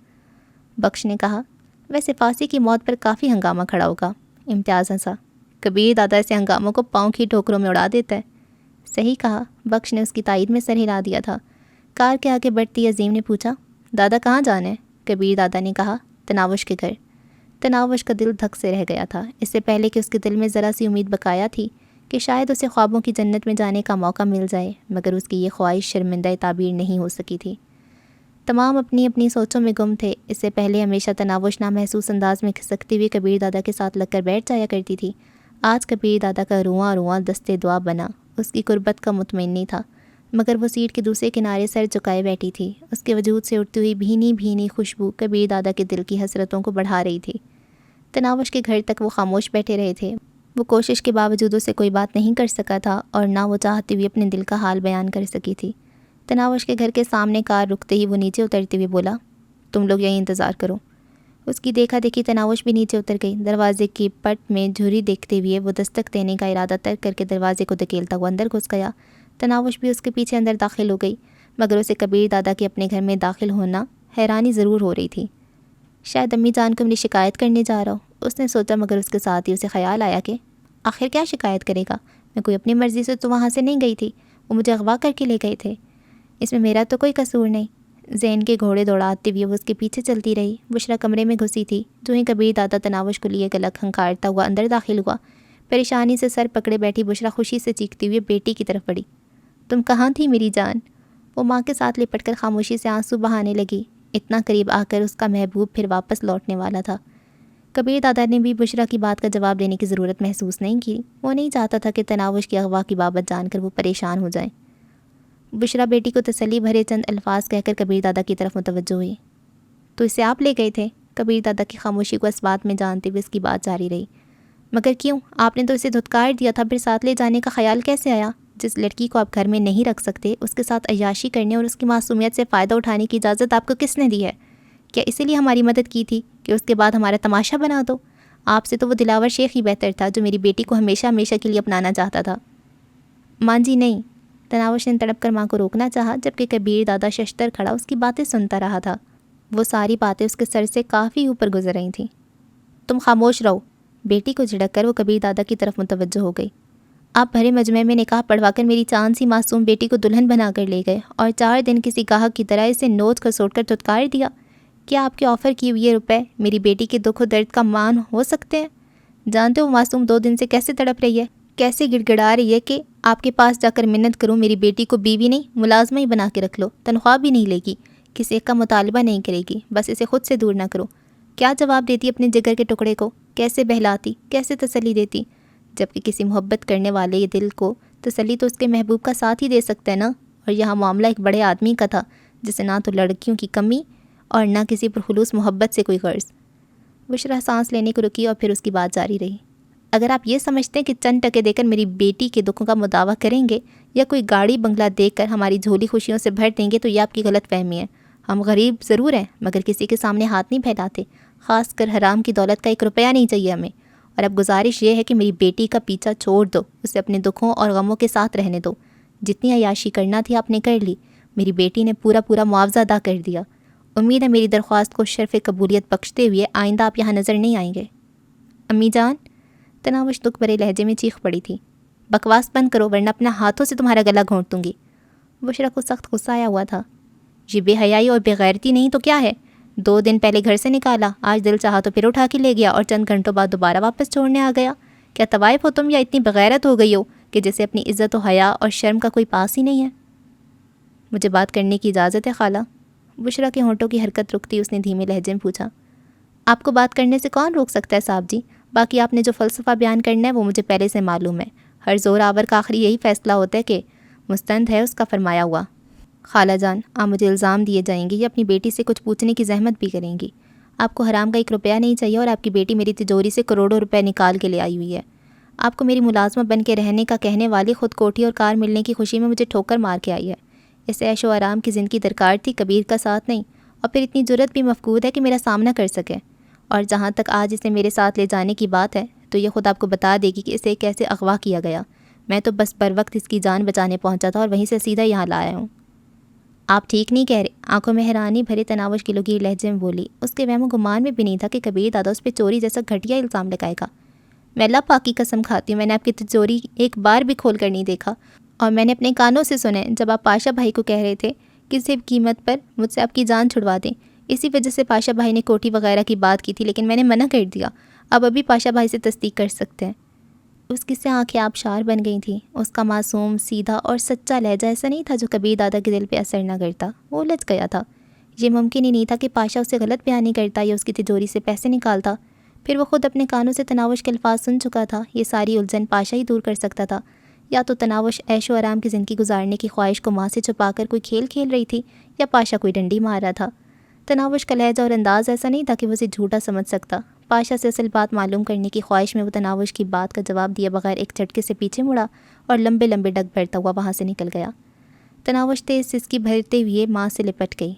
بخش نے کہا، ویسے فاسی کی موت پر کافی ہنگامہ کھڑا ہوگا۔ امتیاز ہنسا، کبیر دادا ایسے ہنگاموں کو پاؤں کی ٹھوکروں میں اڑا دیتا ہے۔ صحیح کہا، بخش نے اس کی تائید میں سر ہلا دیا تھا۔ کار کے آگے بڑھتی عظیم نے پوچھا، دادا کہاں جانا ہے؟ کبیر دادا نے کہا، تناوش کے گھر۔ تناوش کا دل دھک سے رہ گیا تھا۔ اس سے پہلے کہ اس کے دل میں ذرا سی امید بقایا تھی کہ شاید اسے خوابوں کی جنت میں جانے کا موقع مل جائے، مگر اس کی یہ خواہش شرمندہ تعبیر نہیں ہو سکی تھی۔ تمام اپنی اپنی سوچوں میں گم تھے۔ اس سے پہلے ہمیشہ تناوش نامحسوس انداز میں کھسکتی ہوئی کبیر دادا کے ساتھ لگ کر بیٹھ جایا کرتی تھی۔ آج کبیر دادا کا رواں رواں دستے دعا بنا، اس کی قربت کا مطمئن نہیں تھا، مگر وہ سیٹ کے دوسرے کنارے سر جھکائے بیٹھی تھی۔ اس کے وجود سے اٹھتی ہوئی بھینی بھینی خوشبو کبیر دادا کے دل کی حسرتوں کو بڑھا رہی تھی۔ تناوش کے گھر تک وہ خاموش بیٹھے رہے تھے۔ وہ کوشش کے باوجود اسے کوئی بات نہیں کر سکا تھا، اور نہ وہ چاہتے ہوئے اپنے دل کا حال بیان کر سکی تھی۔ تناوش کے گھر کے سامنے کار رکتے ہی وہ نیچے اترتے ہوئے بولا، تم لوگ یہیں انتظار کرو۔ اس کی دیکھا دیکھی تناوش بھی نیچے اتر گئی۔ دروازے کی پٹ میں جھری دیکھتے ہوئے وہ دستک دینے کا ارادہ ترک کر کے دروازے کو دھکیلتا ہوا اندر گھس گیا۔ تناوش بھی اس کے پیچھے اندر داخل ہو گئی، مگر اسے کبیر دادا کے اپنے گھر میں داخل ہونا حیرانی ضرور ہو رہی تھی۔ شاید امی جان کو میری شکایت کرنے جا رہا ہو، اس نے سوچا، مگر اس کے ساتھ ہی اسے خیال آیا کہ آخر کیا شکایت کرے گا؟ میں کوئی اپنی مرضی سے تو وہاں سے نہیں گئی تھی، وہ مجھے اغوا کر کے لے گئے تھے، اس میں میرا تو کوئی قصور نہیں۔ ذہن کے گھوڑے دوڑاتے ہوئے وہ اس کے پیچھے چلتی رہی۔ بشرا کمرے میں گھسی تھی، جو ہی کبیر دادا تناوش کو لیے گلا کھنکھارتا ہوا اندر داخل ہوا۔ پریشانی سے سر پکڑے بیٹھی بشرا خوشی سے چیختی ہوئے بیٹی کی طرف بڑھی، تم کہاں تھی میری جان؟ وہ ماں کے ساتھ لپٹ کر خاموشی سے آنسو بہانے لگی۔ اتنا قریب آ کر اس کا محبوب پھر واپس لوٹنے والا تھا۔ کبیر دادا نے بھی بشرا کی بات کا جواب دینے کی ضرورت محسوس نہیں کی۔ وہ نہیں چاہتا تھا کہ تناوش کی اغوا کی بابت جان کر وہ پریشان ہو جائیں۔ بشرا بیٹی کو تسلی بھرے چند الفاظ کہہ کر کبیر دادا کی طرف متوجہ ہوئی۔ تو اسے آپ لے گئے تھے؟ کبیر دادا کی خاموشی کو اس بات میں جانتے ہوئے اس کی بات جاری رہی۔ مگر کیوں؟ آپ نے تو اسے دھتکار دیا تھا، پھر ساتھ لے جانے کا خیال کیسے آیا؟ جس لڑکی کو آپ گھر میں نہیں رکھ سکتے، اس کے ساتھ عیاشی کرنے اور اس کی معصومیت سے فائدہ اٹھانے کی اجازت آپ کو کس نے دی ہے؟ کیا اسی لیے ہماری مدد کی تھی کہ اس کے بعد ہمارا تماشا بنا دو؟ آپ سے تو وہ دلاور شیخ ہی بہتر تھا جو میری بیٹی کو ہمیشہ ہمیشہ کے لیے اپنانا چاہتا تھا۔ ماں جی نہیں، تناوش نے تڑپ کر ماں کو روکنا چاہا، جبکہ کبیر دادا ششتر کھڑا اس کی باتیں سنتا رہا تھا۔ وہ ساری باتیں اس کے سر سے کافی اوپر گزر رہی تھیں۔ تم خاموش رہو، بیٹی کو جھڑک کر وہ کبیر دادا کی طرف متوجہ ہو گئی۔ آپ بھرے مجمع میں نکاح پڑھوا کر میری چاند سی معصوم بیٹی کو دلہن بنا کر لے گئے اور 4 دن کسی گاہک کی طرح اسے نوچ کھسوٹ کر دھتکار دیا۔ کیا آپ کے آفر کیے ہوئے یہ روپے میری بیٹی کے دکھ و درد کا مان ہو سکتے ہیں؟ جانتے ہو معصوم 2 دن سے کیسے تڑپ رہی ہے، کیسے گڑ گڑا رہی ہے کہ آپ کے پاس جا کر منت کروں میری بیٹی کو بیوی نہیں ملازمہ ہی بنا کے رکھ لو، تنخواہ بھی نہیں لے گی، کسی ایک کا مطالبہ نہیں کرے گی، بس اسے خود سے دور نہ کرو۔ کیا جواب دیتی اپنے جگر کے ٹکڑے کو؟ کیسے بہلاتی، کیسے تسلی دیتی؟ جبکہ کسی محبت کرنے والے یہ دل کو تسلی تو اس کے محبوب کا ساتھ ہی دے سکتا ہے نا۔ اور یہاں معاملہ ایک بڑے آدمی کا تھا جسے نہ تو لڑکیوں کی کمی اور نہ کسی پرخلوص محبت سے کوئی غرض۔ بشرا سانس لینے کو رکی اور پھر اس کی بات جاری رہی۔ اگر آپ یہ سمجھتے ہیں کہ چند ٹکے دے کر میری بیٹی کے دکھوں کا مداوع کریں گے یا کوئی گاڑی بنگلہ دیکھ کر ہماری جھولی خوشیوں سے بھر دیں گے تو یہ آپ کی غلط فہمی ہے۔ ہم غریب ضرور ہیں مگر کسی کے سامنے ہاتھ نہیں پھیلاتے، خاص کر حرام کی دولت کا 1 روپیہ نہیں چاہیے ہمیں۔ اور اب گزارش یہ ہے کہ میری بیٹی کا پیچھا چھوڑ دو، اسے اپنے دکھوں اور غموں کے ساتھ رہنے دو۔ جتنی عیاشی کرنا تھی آپ نے کر لی، میری بیٹی نے پورا معاوضہ ادا کر دیا۔ امید ہے میری درخواست کو شرف قبولیت بخشتے ہوئے آئندہ آپ یہاں نظر نہیں آئیں گے۔ امی جان، تناوش دکھ بھرے لہجے میں چیخ پڑی تھی، بکواس بند کرو ورنہ اپنا ہاتھوں سے تمہارا گلا گھونٹ دوں گی۔ بشرا کو سخت غصہ آیا ہوا تھا۔ یہ بے حیائی اور بے غیرتی نہیں تو کیا ہے؟ 2 دن پہلے گھر سے نکالا، آج دل چاہا تو پھر اٹھا کے لے گیا اور چند گھنٹوں بعد دوبارہ واپس چھوڑنے آ گیا۔ کیا طوائف ہو تم یا اتنی بغیرت ہو گئی ہو کہ جیسے اپنی عزت و حیا اور شرم کا کوئی پاس ہی نہیں ہے؟ مجھے بات کرنے کی اجازت ہے خالہ؟ بشرا کے ہونٹوں کی حرکت رکتی اس نے دھیمے لہجے میں پوچھا۔ آپ کو بات کرنے سے کون روک سکتا ہے صاحب جی؟ باقی آپ نے جو فلسفہ بیان کرنا ہے وہ مجھے پہلے سے معلوم ہے۔ ہر زور آور کا آخری یہی فیصلہ ہوتا ہے کہ مستند ہے اس کا فرمایا ہوا۔ خالہ جان، آپ مجھے الزام دیے جائیں گی یا اپنی بیٹی سے کچھ پوچھنے کی زحمت بھی کریں گی؟ آپ کو حرام کا 1 روپیہ نہیں چاہیے اور آپ کی بیٹی میری تجوری سے کروڑوں روپے نکال کے لے آئی ہوئی ہے۔ آپ کو میری ملازمہ بن کے رہنے کا کہنے والی خود کوٹھی اور کار ملنے کی خوشی میں مجھے ٹھوکر مار کے آئی ہے۔ اسے عیش و آرام کی زندگی درکار تھی، کبیر کا ساتھ نہیں، اور پھر اتنی جرت بھی مفقود ہے کہ میرا سامنا کر سکے۔ اور جہاں تک آج اسے میرے ساتھ لے جانے کی بات ہے تو یہ خود آپ کو بتا دے گی کہ اسے کیسے اغوا کیا گیا۔ میں تو بس بر وقت اس کی جان بچانے پہنچا تھا اور وہیں سے سیدھا یہاں لایا ہوں۔ آپ ٹھیک نہیں کہہ رہے، آنکھوں میں حیرانی بھرے تناوش کی لگیر لہجے میں بولی۔ اس کے وہم و گمان میں بھی نہیں تھا کہ کبیر دادا اس پہ چوری جیسا گھٹیا الزام لگائے گا۔ میں اللہ پاک کی قسم کھاتی ہوں، میں نے آپ کی تجوری ایک بار بھی کھول کر نہیں دیکھا، اور میں نے اپنے کانوں سے سنے جب آپ پاشا بھائی کو کہہ رہے تھے کسی قیمت پر مجھ سے آپ کی جان چھڑوا دیں۔ اسی وجہ سے پاشا بھائی نے کوٹھی وغیرہ کی بات کی تھی، لیکن میں نے منع کر دیا۔ اب ابھی پاشا بھائی سے تصدیق کر سکتے ہیں۔ اس کی سے آنکھیں آبشار بن گئی تھیں۔ اس کا معصوم، سیدھا اور سچا لہجہ ایسا نہیں تھا جو کبیر دادا کے دل پہ اثر نہ کرتا، وہ الجھ گیا تھا۔ یہ ممکن ہی نہیں تھا کہ پاشا اسے غلط بیانی کرتا یا اس کی تجوری سے پیسے نکالتا۔ پھر وہ خود اپنے کانوں سے تناوش کے الفاظ سن چکا تھا۔ یہ ساری الجھن پاشا ہی دور کر سکتا تھا، یا تو تناوش عیش و آرام کی زندگی گزارنے کی خواہش کو ماں سے چھپا کر کوئی کھیل کھیل رہی تھی، یا پاشا کوئی ڈنڈی مار رہا تھا۔ تناوش کا لہجہ اور انداز ایسا نہیں تھا کہ وہ اسے جھوٹا سمجھ سکتا۔ پاشا سے اصل بات معلوم کرنے کی خواہش میں وہ تناوش کی بات کا جواب دیے بغیر ایک جھٹکے سے پیچھے مڑا اور لمبے لمبے ڈگ بھرتا ہوا وہاں سے نکل گیا۔ تناوش تیز سسکی بھرتے ہوئے ماں سے لپٹ گئی۔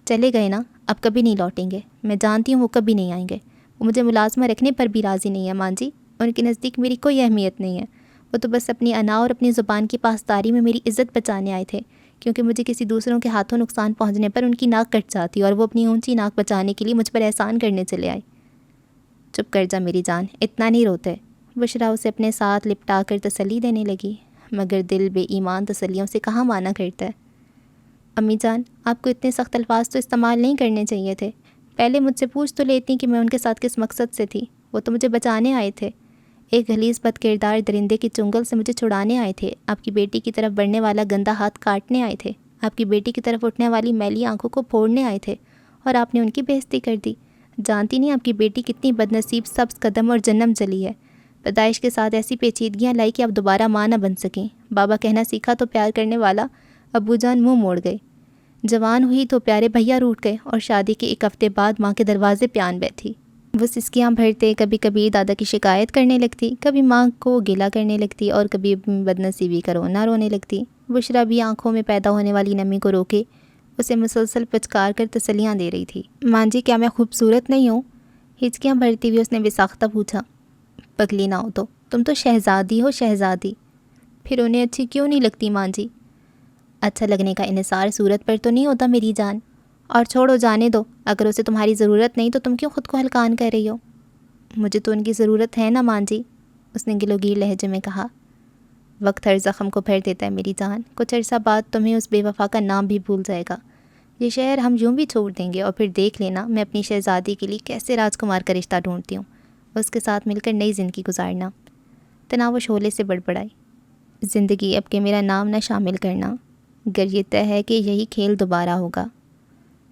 چلے گئے نا، اب کبھی نہیں لوٹیں گے۔ میں جانتی ہوں وہ کبھی نہیں آئیں گے۔ وہ مجھے ملازمہ رکھنے پر بھی راضی نہیں ہے ماں جی، ان کے نزدیک میری کوئی اہمیت نہیں ہے۔ وہ تو بس اپنی انا اور اپنی زبان کی پاسداری میں میری عزت بچانے آئے تھے، کیونکہ مجھے کسی دوسروں کے ہاتھوں نقصان پہنچنے پر ان کی ناک کٹ جاتی اور وہ اپنی اونچی ناک بچانے کے لیے مجھ پر احسان کرنے چلے آئے۔ چپ کر جا میری جان، اتنا نہیں روتے۔ بشرا اسے اپنے ساتھ لپٹا کر تسلی دینے لگی، مگر دل بے ایمان تسلیوں سے کہاں مانا کرتا ہے۔ امی جان، آپ کو اتنے سخت الفاظ تو استعمال نہیں کرنے چاہیے تھے۔ پہلے مجھ سے پوچھ تو لیتی کہ میں ان کے ساتھ کس مقصد سے تھی۔ وہ تو مجھے بچانے آئے تھے، ایک غلیظ بد کردار درندے کی چنگل سے مجھے چھڑانے آئے تھے، آپ کی بیٹی کی طرف بڑھنے والا گندا ہاتھ کاٹنے آئے تھے، آپ کی بیٹی کی طرف اٹھنے والی میلی آنکھوں کو پھوڑنے آئے تھے، اور آپ نے ان کی بے عزتی کر دی۔ جانتی نہیں آپ کی بیٹی کتنی بدنصیب، سبز قدم اور جنم چلی ہے۔ پیدائش کے ساتھ ایسی پیچیدگیاں لائی کہ اب دوبارہ ماں نہ بن سکیں۔ بابا کہنا سیکھا تو پیار کرنے والا ابو جان منہ موڑ گئے۔ جوان ہوئی تو پیارے بھیا روٹھ گئے، اور شادی کے 1 ہفتے بعد ماں کے دروازے پہ آن بیٹھی۔ وہ سسکیاں بھرتے، کبھی کبھی دادا کی شکایت کرنے لگتی، کبھی ماں کو گلہ کرنے لگتی، اور کبھی بدنصیبی کا رونا رونے لگتی۔ بشرا بھی آنکھوں میں پیدا ہونے والی نمی کو روکے اسے مسلسل پچکار کر تسلیاں دے رہی تھی۔ ماں جی، کیا میں خوبصورت نہیں ہوں؟ ہچکیاں بھرتی ہوئی اس نے بساختہ پوچھا، پگلی نہ ہو تو تم تو شہزادی ہو شہزادی، پھر انہیں اچھی کیوں نہیں لگتی ماں جی؟ اچھا لگنے کا انحصار صورت پر تو نہیں ہوتا میری جان، اور چھوڑو جانے دو، اگر اسے تمہاری ضرورت نہیں تو تم کیوں خود کو ہلکان کر رہی ہو؟ مجھے تو ان کی ضرورت ہے نا ماں جی، اس نے گلوگیر لہجے میں کہا۔ وقت ہر زخم کو بھر دیتا ہے میری جان، کچھ عرصہ بعد تمہیں اس بے وفا کا نام بھی بھول جائے گا۔ یہ شہر ہم یوں بھی چھوڑ دیں گے، اور پھر دیکھ لینا میں اپنی شہزادی کے لیے کیسے راجکمار کا رشتہ ڈھونڈتی ہوں، اس کے ساتھ مل کر نئی زندگی گزارنا۔ تناؤ شعلے سے بڑبڑائی، زندگی اب کے میرا نام نہ شامل کرنا، گر یہ طے ہے کہ یہی کھیل دوبارہ ہوگا۔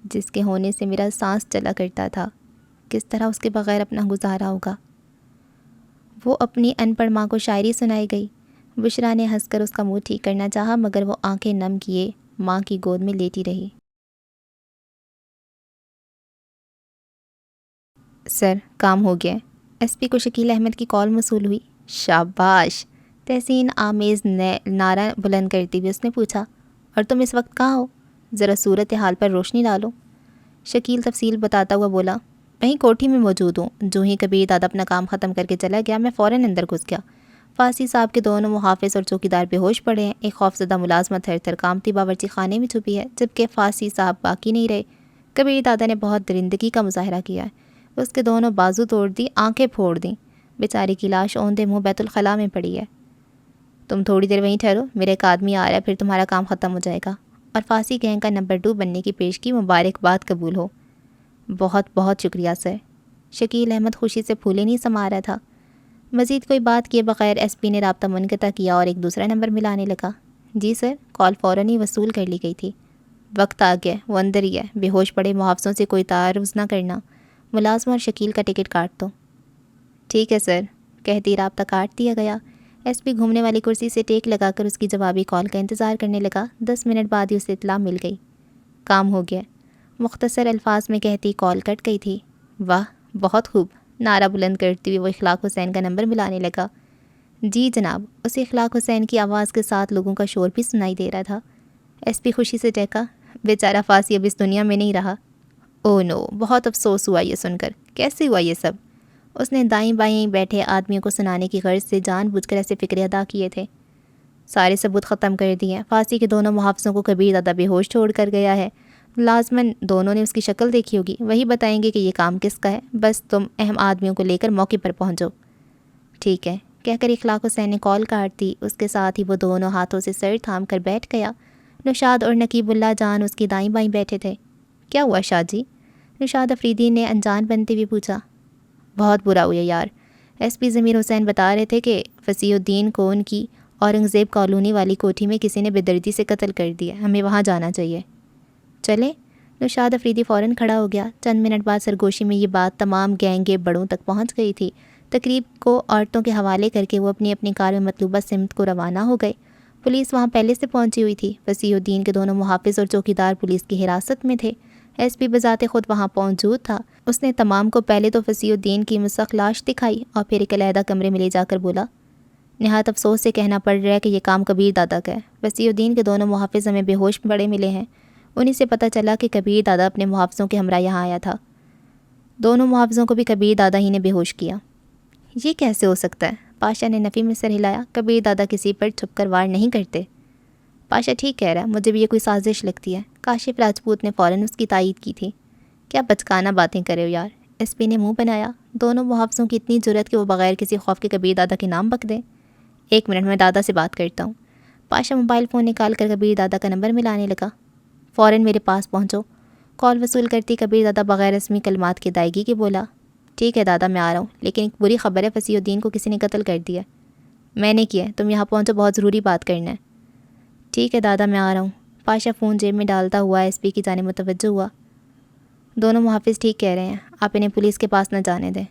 جس کے ہونے سے میرا سانس چلا کرتا تھا، کس طرح اس کے بغیر اپنا گزارا ہوگا؟ وہ اپنی ان پڑھ ماں کو شاعری سنائی گئی۔ بشرا نے ہنس کر اس کا منہ ٹھیک کرنا چاہا، مگر وہ آنکھیں نم کیے ماں کی گود میں لیٹی رہی۔ سر، کام ہو گیا ہے۔ ایس پی کو شکیل احمد کی کال موصول ہوئی۔ شاباش، تحسین آمیز نعرہ بلند کرتی ہوئی اس نے پوچھا، اور تم اس وقت کہاں ہو؟ ذرا صورت حال پر روشنی ڈالو۔ شکیل تفصیل بتاتا ہوا بولا، وہیں کوٹھی میں موجود ہوں۔ جو ہی کبیر دادا اپنا کام ختم کر کے چلا گیا، میں فوراً اندر گھس گیا۔ فاسی صاحب کے دونوں محافظ اور چوکیدار بے ہوش پڑے ہیں۔ ایک خوفزدہ ملازمہ تھر تھر کامتی باورچی خانے میں چھپی ہے، جبکہ فاسی صاحب باقی نہیں رہے۔ کبیر دادا نے بہت درندگی کا مظاہرہ کیا ہے، اس کے دونوں بازو توڑ دی، آنکھیں پھوڑ دیں۔ بیچاری کی لاش اوندے منہ بیت الخلاء میں پڑی ہے۔ تم تھوڑی دیر وہیں ٹھہرو، میرا ایک آدمی آ رہا ہے، پھر تمہارا کام ختم ہو جائے گا، اور فاسی گینگ کا نمبر 2 بننے کی پیشگی مبارکباد قبول ہو۔ بہت بہت شکریہ سر۔ شکیل احمد خوشی سے پھولے نہیں سما رہا تھا۔ مزید کوئی بات کیے بغیر ایس پی نے رابطہ منقطع کیا اور ایک دوسرا نمبر ملانے لگا۔ جی سر، کال فوراً ہی وصول کر لی گئی تھی۔ وقت آ گیا، وہ اندر ہی ہے، بے ہوش پڑے محافظوں سے کوئی تعارض نہ کرنا۔ ملازم اور شکیل کا ٹکٹ کاٹ دو۔ ٹھیک ہے سر، کہتی رابطہ کاٹ دیا گیا۔ ایس پی گھومنے والی کرسی سے ٹیک لگا کر اس کی جوابی کال کا انتظار کرنے لگا۔ 10 منٹ بعد ہی اسے اطلاع مل گئی، کام ہو گیا۔ مختصر الفاظ میں کہتی کال کٹ گئی تھی۔ واہ، بہت خوب، نعرہ بلند کرتے ہوئے وہ اخلاق حسین کا نمبر ملانے لگا۔ جی جناب، اسے اخلاق حسین کی آواز کے ساتھ لوگوں کا شور بھی سنائی دے رہا تھا۔ ایس پی خوشی سے ٹہکا، بیچارہ فاسی اب اس دنیا میں نہیں رہا۔ او نو، بہت افسوس ہوا یہ سن کر۔ کیسے ہوا یہ سب؟ اس نے دائیں بائیں بیٹھے آدمیوں کو سنانے کی غرض سے جان بوجھ کر ایسے فکرے ادا کیے تھے۔ سارے ثبوت ختم کر دیے ہیں۔ فاسی کے دونوں محافظوں کو کبیر دادا بے ہوش چھوڑ کر گیا ہے۔ لازماً دونوں نے اس کی شکل دیکھی ہوگی، وہی بتائیں گے کہ یہ کام کس کا ہے۔ بس تم اہم آدمیوں کو لے کر موقع پر پہنچو۔ ٹھیک ہے، کہہ کر اخلاق حسین نے کال کاٹ دی۔ اس کے ساتھ ہی وہ دونوں ہاتھوں سے سر تھام کر بیٹھ گیا۔ نشاد اور نقیب اللہ جان اس کی دائیں بائیں بیٹھے تھے۔ کیا ہوا شاہ جی؟ نشاد افریدی نے انجان بنتے ہوئے پوچھا۔ بہت برا ہوا یار، ایس پی ضمیر حسین بتا رہے تھے کہ فصیح الدین کو ان کی اورنگ زیب کالونی والی کوٹھی میں کسی نے بے دردی سے قتل کر دیا، ہمیں وہاں جانا چاہیے۔ چلیں؟ نشاد افریدی فوراً کھڑا ہو گیا۔ چند منٹ بعد سرگوشی میں یہ بات تمام گینگ کے بڑوں تک پہنچ گئی تھی۔ تقریب کو عورتوں کے حوالے کر کے وہ اپنی اپنی کار میں مطلوبہ سمت کو روانہ ہو گئے۔ پولیس وہاں پہلے سے پہنچی ہوئی تھی۔ فصیح الدین کے دونوں محافظ اور چوکیدار پولیس کی حراست میں تھے۔ ایس پی بذات خود وہاں موجود تھا۔ اس نے تمام کو پہلے تو فصیح الدین کی مسخ لاش دکھائی اور پھر ایک علیحدہ کمرے میں لے جا کر بولا، نہایت افسوس سے کہنا پڑ رہا ہے کہ یہ کام کبیر دادا کا ہے۔ فصیح الدین کے دونوں محافظ ہمیں بے ہوش پڑے ملے ہیں۔ انہیں سے پتہ چلا کہ کبیر دادا اپنے محافظوں کے ہمراہ یہاں آیا تھا۔ دونوں محافظوں کو بھی کبیر دادا ہی نے بے ہوش کیا۔ یہ کیسے ہو سکتا ہے؟ پاشا نے نفی میں سر ہلایا۔ کبیر دادا کسی پر چھپ کر وار نہیں کرتے۔ پاشا ٹھیک کہہ رہا ہے، مجھے بھی یہ کوئی سازش لگتی ہے۔ کاشف راجپوت نے فوراً اس کی تائید کی تھی۔ کیا بچکانہ باتیں کرے ہو یار، ایس پی نے منہ بنایا۔ دونوں محافظوں کی اتنی جرأت کہ وہ بغیر کسی خوف کے کبیر دادا کے نام بک دیں۔ 1 منٹ میں دادا سے بات کرتا ہوں۔ پاشا موبائل فون نکال کر کبیر دادا کا نمبر ملانے لگا۔ فوراً میرے پاس پہنچو۔ کال وصول کرتی کبیر دادا بغیر رسمی کلمات کی ادائیگی کے بولا، ٹھیک ہے دادا میں آ رہا ہوں، لیکن ایک بری خبر ہے، فصیح الدین کو کسی نے قتل کر دیا۔ میں نے کیا ہے، تم یہاں پہنچو، بہت ضروری بات کرنا ہے۔ ٹھیک ہے دادا میں آ رہا ہوں۔ پاشا فون جیب میں ڈالتا ہوا ایس پی کی جانب متوجہ ہوا۔ دونوں محافظ ٹھیک کہہ رہے ہیں، آپ انہیں پولیس کے پاس نہ جانے دیں۔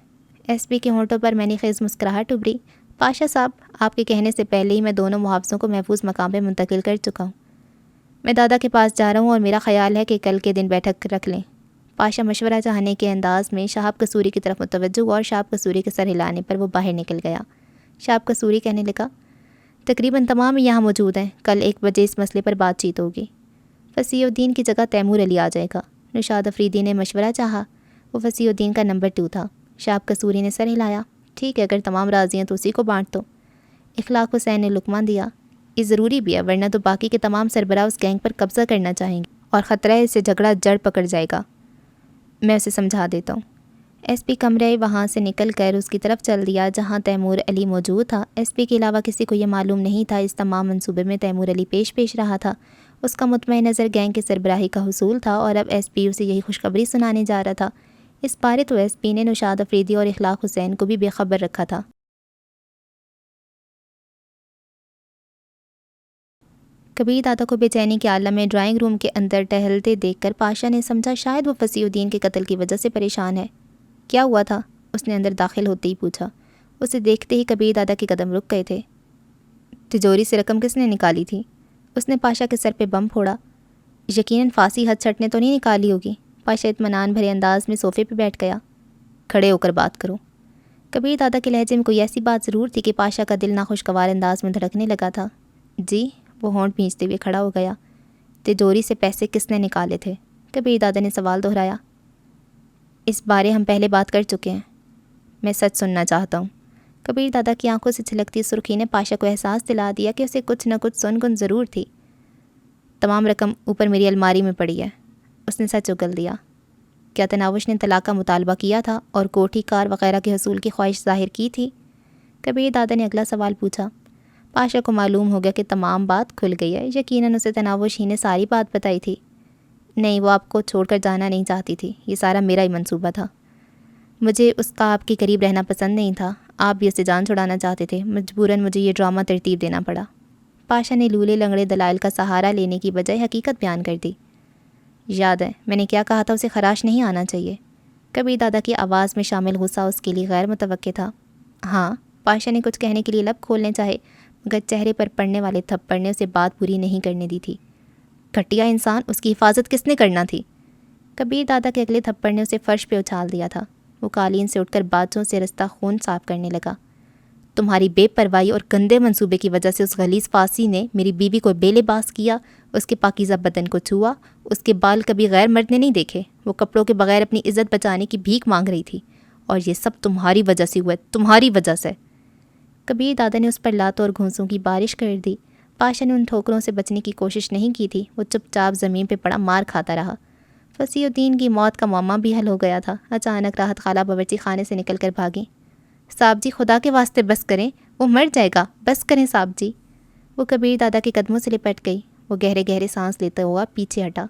ایس پی کے ہونٹوں پر میں نے خیز مسکراہٹ ابھری۔ پاشا صاحب، آپ کے کہنے سے پہلے ہی میں دونوں محافظوں کو محفوظ مقام پہ منتقل کر چکا ہوں۔ میں دادا کے پاس جا رہا ہوں اور میرا خیال ہے کہ کل کے دن بیٹھک رکھ لیں۔ پاشا مشورہ چاہنے کے انداز میں شہاب قصوری کی طرف متوجہ ہوا اور شہاب قصوری کے سر ہلانے پر وہ باہر نکل گیا۔ شہاب قصوری کہنے لگا، تقریباً تمام یہاں موجود ہیں، کل 1 بجے اس مسئلے پر بات چیت ہوگی۔ فصیح الدین کی جگہ تیمور علی آ جائے گا۔ نشاد افریدی نے مشورہ چاہا۔ وہ فصیح الدین کا نمبر 2 تھا۔ شاب قصوری نے سر ہلایا. ٹھیک ہے، اگر تمام راضی ہیں تو اسی کو بانٹ دو. اخلاق حسین نے لقمہ دیا. یہ ضروری بھی ہے، ورنہ تو باقی کے تمام سربراہ اس گینگ پر قبضہ کرنا چاہیں گے اور خطرہ ہے اس سے جھگڑا جڑ پکڑ جائے گا. میں اسے سمجھا دیتا ہوں. ایس پی کمرے وہاں سے نکل کر اس کی طرف چل دیا جہاں تیمور علی موجود تھا. ایس پی کے علاوہ کسی کو یہ معلوم نہیں تھا اس تمام منصوبے میں تیمور علی پیش رہا تھا. اس کا مطمئن نظر گینگ کے سربراہی کا حصول تھا اور اب ایس پی اسے یہی خوشخبری سنانے جا رہا تھا. اس بارے تو ایس پی نے نوشاد افریدی اور اخلاق حسین کو بھی بے خبر رکھا تھا. کبیر دادا کو بے چینی کے عالم میں ڈرائنگ روم کے اندر ٹہلتے دیکھ کر پاشا نے سمجھا شاید وہ فصیح الدین کے قتل کی وجہ سے پریشان ہے. کیا ہوا تھا؟ اس نے اندر داخل ہوتے ہی پوچھا. اسے دیکھتے ہی کبیر دادا کے قدم رک گئے تھے. تجوری سے رقم کس نے نکالی تھی؟ اس نے پاشا کے سر پہ بم پھوڑا. یقیناً پھانسی حد سٹ نے تو نہیں نکالی ہوگی. پاشا اطمینان بھرے انداز میں صوفے پہ بیٹھ گیا. کھڑے ہو کر بات کرو. کبیر دادا کے لہجے میں کوئی ایسی بات ضرور تھی کہ پاشا کا دل ناخوشگوار انداز میں دھڑکنے لگا تھا. جی؟ وہ ہونٹ بھینچتے ہوئے کھڑا ہو گیا. تجوری سے پیسے کس نے نکالے تھے؟ کبیر دادا نے سوال دہرایا. اس بارے ہم پہلے بات کر چکے ہیں. میں سچ سننا چاہتا ہوں. کبیر دادا کی آنکھوں سے چھلکتی سرخی نے پاشا کو احساس دلا دیا کہ اسے کچھ نہ کچھ سن ضرور تھی. تمام رقم اوپر میری الماری میں پڑی ہے. اس نے سچ اگل دیا. کیا تناوش نے طلاق کا مطالبہ کیا تھا اور کوٹھی کار وغیرہ کے حصول کی خواہش ظاہر کی تھی؟ کبیر دادا نے اگلا سوال پوچھا. پاشا کو معلوم ہو گیا کہ تمام بات کھل گئی ہے. یقیناً اسے تناوش ہی نے ساری بات بتائی تھی. نہیں، وہ آپ کو چھوڑ کر جانا نہیں چاہتی تھی. یہ سارا میرا ہی منصوبہ تھا. مجھے اس کا آپ کے قریب رہنا پسند نہیں تھا. آپ بھی اسے جان چھڑانا چاہتے تھے. مجبوراً مجھے یہ ڈرامہ ترتیب دینا پڑا. پاشا نے لولے لنگڑے دلائل کا سہارا لینے کی بجائے حقیقت بیان کر دی. یاد ہے میں نے کیا کہا تھا؟ اسے خراش نہیں آنا چاہیے. کبیر دادا کی آواز میں شامل غصہ اس کے لیے غیر متوقع تھا. ہاں. پاشا نے کچھ کہنے کے لیے لب کھولنے چاہے مگر چہرے پر پڑنے والے تھپڑ نے اسے بات پوری نہیں کرنے دی تھی. گھٹیا انسان، اس کی حفاظت کس نے کرنا تھی؟ کبیر دادا کے اگلے تھپڑ نے اسے فرش پہ اچھال دیا تھا. وہ قالین سے اٹھ کر بازوں سے رستہ خون صاف کرنے لگا. تمہاری بے پرواہی اور گندے منصوبے کی وجہ سے اس غلیظ فاسی نے میری بیوی کو بے لباس کیا، اس کے پاکیزہ بدن کو چھوا. اس کے بال کبھی غیر مرد نے نہیں دیکھے. وہ کپڑوں کے بغیر اپنی عزت بچانے کی بھیک مانگ رہی تھی اور یہ سب تمہاری وجہ سے ہوا ہے، تمہاری وجہ سے. کبیر دادا نے اس پر لاتوں اور گھونسوں کی بارش کر دی. پاشا نے ان ٹھوکروں سے بچنے کی کوشش نہیں کی تھی. وہ چپ چاپ زمین پہ پڑا مار کھاتا رہا. فصیح الدین کی موت کا معمہ بھی حل ہو گیا تھا. اچانک راحت خالہ باورچی خانے سے نکل کر بھاگیں. صاحب جی، خدا کے واسطے بس کریں، وہ مر جائے گا، بس کریں صاحب جی. وہ کبیر دادا کے قدموں سے لپٹ گئی. وہ گہرے گہرے سانس لیتا ہوا پیچھے ہٹا.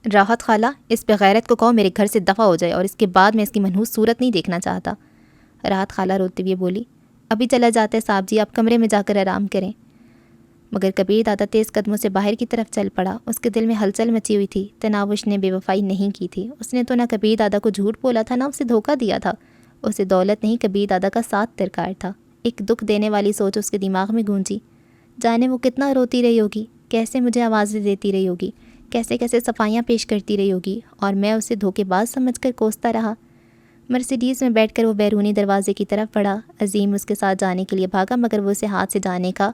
راحت خالہ، اس بغیرت کو کہو میرے گھر سے دفع ہو جائے اور اس کے بعد میں اس کی منحوس صورت نہیں دیکھنا چاہتا. راحت خالہ روتے ہوئے بولی. ابھی چلا جاتے صاحب جی، آپ کمرے میں جا کر آرام کریں. مگر کبیر دادا تیز قدموں سے باہر کی طرف چل پڑا. اس کے دل میں ہلچل مچی ہوئی تھی. تناوش نے بے وفائی نہیں کی تھی. اس نے تو نہ کبیر دادا کو جھوٹ بولا تھا نہ اسے دھوکہ دیا تھا. اسے دولت نہیں کبیر دادا کا ساتھ درکار تھا. ایک دکھ دینے والی سوچ اس کے دماغ میں گونجی. جانے وہ کتنا روتی رہی ہوگی، کیسے مجھے آوازیں دیتی رہی ہوگی، کیسے کیسے صفائیاں پیش کرتی رہی ہوگی اور میں اسے دھوکے باز سمجھ کر کوستا رہا. مرسیڈیز میں بیٹھ کر وہ بیرونی دروازے کی طرف بڑھا. عظیم اس کے ساتھ جانے کے لیے بھاگا مگر وہ اسے ہاتھ سے جانے کا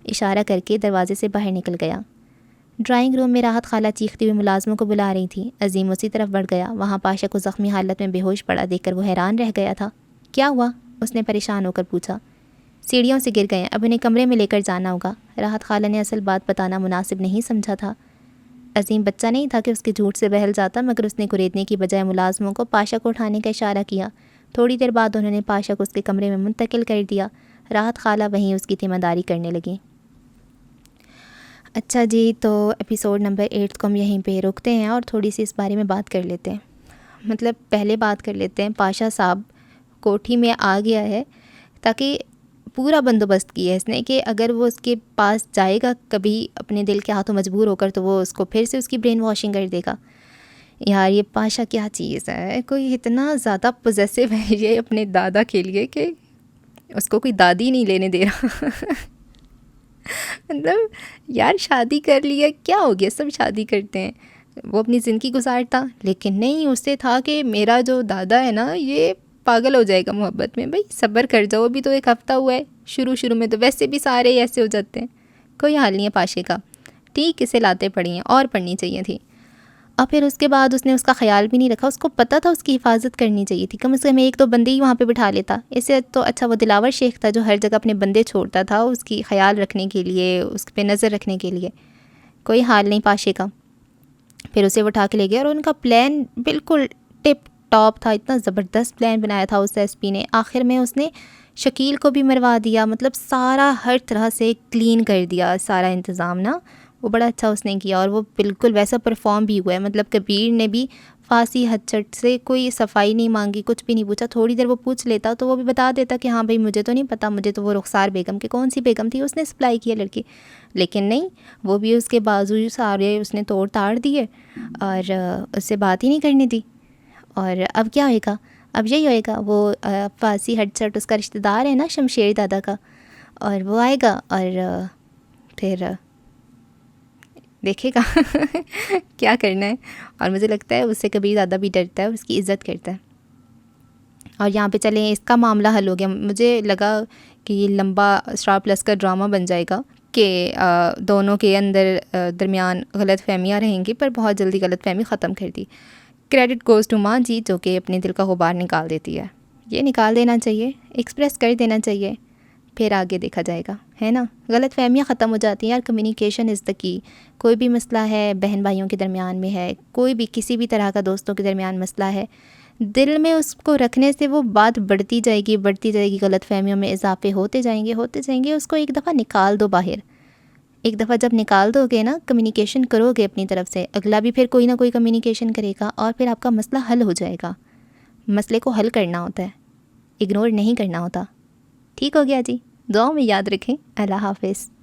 اشارہ کر کے دروازے سے باہر نکل گیا. ڈرائنگ روم میں راحت خالہ چیختی ہوئی ملازموں کو بلا رہی تھی. عظیم اسی طرف بڑھ گیا. وہاں پاشا کو زخمی حالت میں بے ہوش پڑا دیکھ کر وہ حیران رہ گیا تھا. کیا ہوا؟ اس نے پریشان ہو کر پوچھا. سیڑھیوں سے گر گئے ہیں، اب انہیں کمرے میں لے کر جانا ہوگا. راحت خالہ نے اصل بات بتانا مناسب نہیں سمجھا تھا. عظیم بچہ نہیں تھا کہ اس کے جھوٹ سے بہل جاتا مگر اس نے گریدنے کی بجائے ملازموں کو پاشا کو اٹھانے کا اشارہ کیا. تھوڑی دیر بعد انہوں نے پاشا کو اس کے کمرے میں منتقل کر دیا. راحت خالہ وہیں اس کی ذمہ داری کرنے لگیں. اچھا جی، تو ایپیسوڈ نمبر 8 کو ہم یہیں پہ روکتے ہیں اور تھوڑی سی اس بارے میں بات کر لیتے ہیں. مطلب پہلے بات کر لیتے ہیں. پاشا صاحب کوٹھی میں آ گیا ہے تاکہ پورا بندوبست کیا ہے اس نے کہ اگر وہ اس کے پاس جائے گا کبھی اپنے دل کے ہاتھوں مجبور ہو کر تو وہ اس کو پھر سے اس کی برین واشنگ کر دے گا. یار یہ پاشا کیا چیز ہے، کوئی اتنا زیادہ پوزیسو ہے یہ اپنے دادا کے لیے کہ اس کو کوئی دادی نہیں لینے دے رہا. مطلب یار شادی کر لی ہے، کیا ہو گیا، سب شادی کرتے ہیں، وہ اپنی زندگی گزارتا. لیکن نہیں، اس سے تھا کہ میرا جو دادا ہے نا یہ پاگل ہو جائے گا محبت میں. بھائی صبر کر جاؤ، ابھی تو ایک ہفتہ ہوا ہے. شروع میں تو ویسے بھی سارے ایسے ہو جاتے ہیں. کوئی حال نہیں ہے پاشے کا. ٹھیک اسے لاتے پڑی ہیں اور پڑھنی چاہیے تھی. اور پھر اس کے بعد اس نے اس کا خیال بھی نہیں رکھا. اس کو پتہ تھا اس کی حفاظت کرنی چاہیے تھی, کم از کم ایک تو بندے ہی وہاں پہ بٹھا لیتا. اس سے تو اچھا وہ دلاور شیخ تھا جو ہر جگہ اپنے بندے چھوڑتا تھا اس کی خیال رکھنے کے لیے, اس پہ نظر رکھنے کے لیے. کوئی حال نہیں پاشے کا. پھر اسے اٹھا کے لے گیا, اور ان کا پلان بالکل ٹپ ٹاپ تھا, اتنا زبردست پلان بنایا تھا اس ایس پی نے. آخر میں اس نے شکیل کو بھی مروا دیا, مطلب سارا ہر طرح سے کلین کر دیا سارا انتظام نا. وہ بڑا اچھا اس نے کیا, اور وہ بالکل ویسا پرفارم بھی ہوا ہے. مطلب کبیر نے بھی فارسی ہچٹ سے کوئی صفائی نہیں مانگی, کچھ بھی نہیں پوچھا. تھوڑی دیر وہ پوچھ لیتا تو وہ بھی بتا دیتا کہ ہاں بھائی مجھے تو نہیں پتہ, مجھے تو وہ رخسار بیگم کہ کون سی بیگم تھی اس نے سپلائی کیا لڑکی. لیکن نہیں, وہ بھی اس کے بازو سارے اس نے توڑ تاڑ دیے اور اس سے بات ہی نہیں کرنی دی. اور اب کیا ہوئے گا, اب یہی ہوئے گا, وہ فارسی ہٹ سٹ اس کا رشتہ دار ہے نا شمشیر دادا کا, اور وہ آئے گا اور پھر دیکھے گا کیا کرنا ہے. اور مجھے لگتا ہے اس سے کبھی زیادہ بھی ڈرتا ہے, اس کی عزت کرتا ہے. اور یہاں پہ چلیں اس کا معاملہ حل ہو گیا. مجھے لگا کہ یہ لمبا اسٹار پلس کا ڈرامہ بن جائے گا کہ دونوں کے اندر درمیان غلط فہمیاں رہیں گی, پر بہت جلدی غلط فہمی ختم کر دی. کریڈٹ گوز ٹو ماں جی, جو کہ اپنے دل کا غبار نکال دیتی ہے. یہ نکال دینا چاہیے, ایکسپریس کر دینا چاہیے, پھر آگے دیکھا جائے گا, ہے نا. غلط فہمیاں ختم ہو جاتی ہیں یار. کمیونیکیشن از دا کی. کوئی بھی مسئلہ ہے بہن بھائیوں کے درمیان میں ہے, کوئی بھی کسی بھی طرح کا دوستوں کے درمیان مسئلہ ہے, دل میں اس کو رکھنے سے وہ بات بڑھتی جائے گی, غلط فہمیوں میں اضافے ہوتے جائیں گے. اس کو ایک دفعہ نکال دو باہر. ایک دفعہ جب نکال دو گے نا, کمیونیکیشن کرو گے اپنی طرف سے, اگلا بھی پھر کوئی نہ کوئی کمیونیکیشن کرے گا, اور پھر آپ کا مسئلہ حل ہو جائے گا. مسئلے کو حل کرنا ہوتا ہے, اگنور نہیں کرنا ہوتا. ٹھیک ہو گیا جی, دعاؤں میں یاد رکھیں. اللہ حافظ.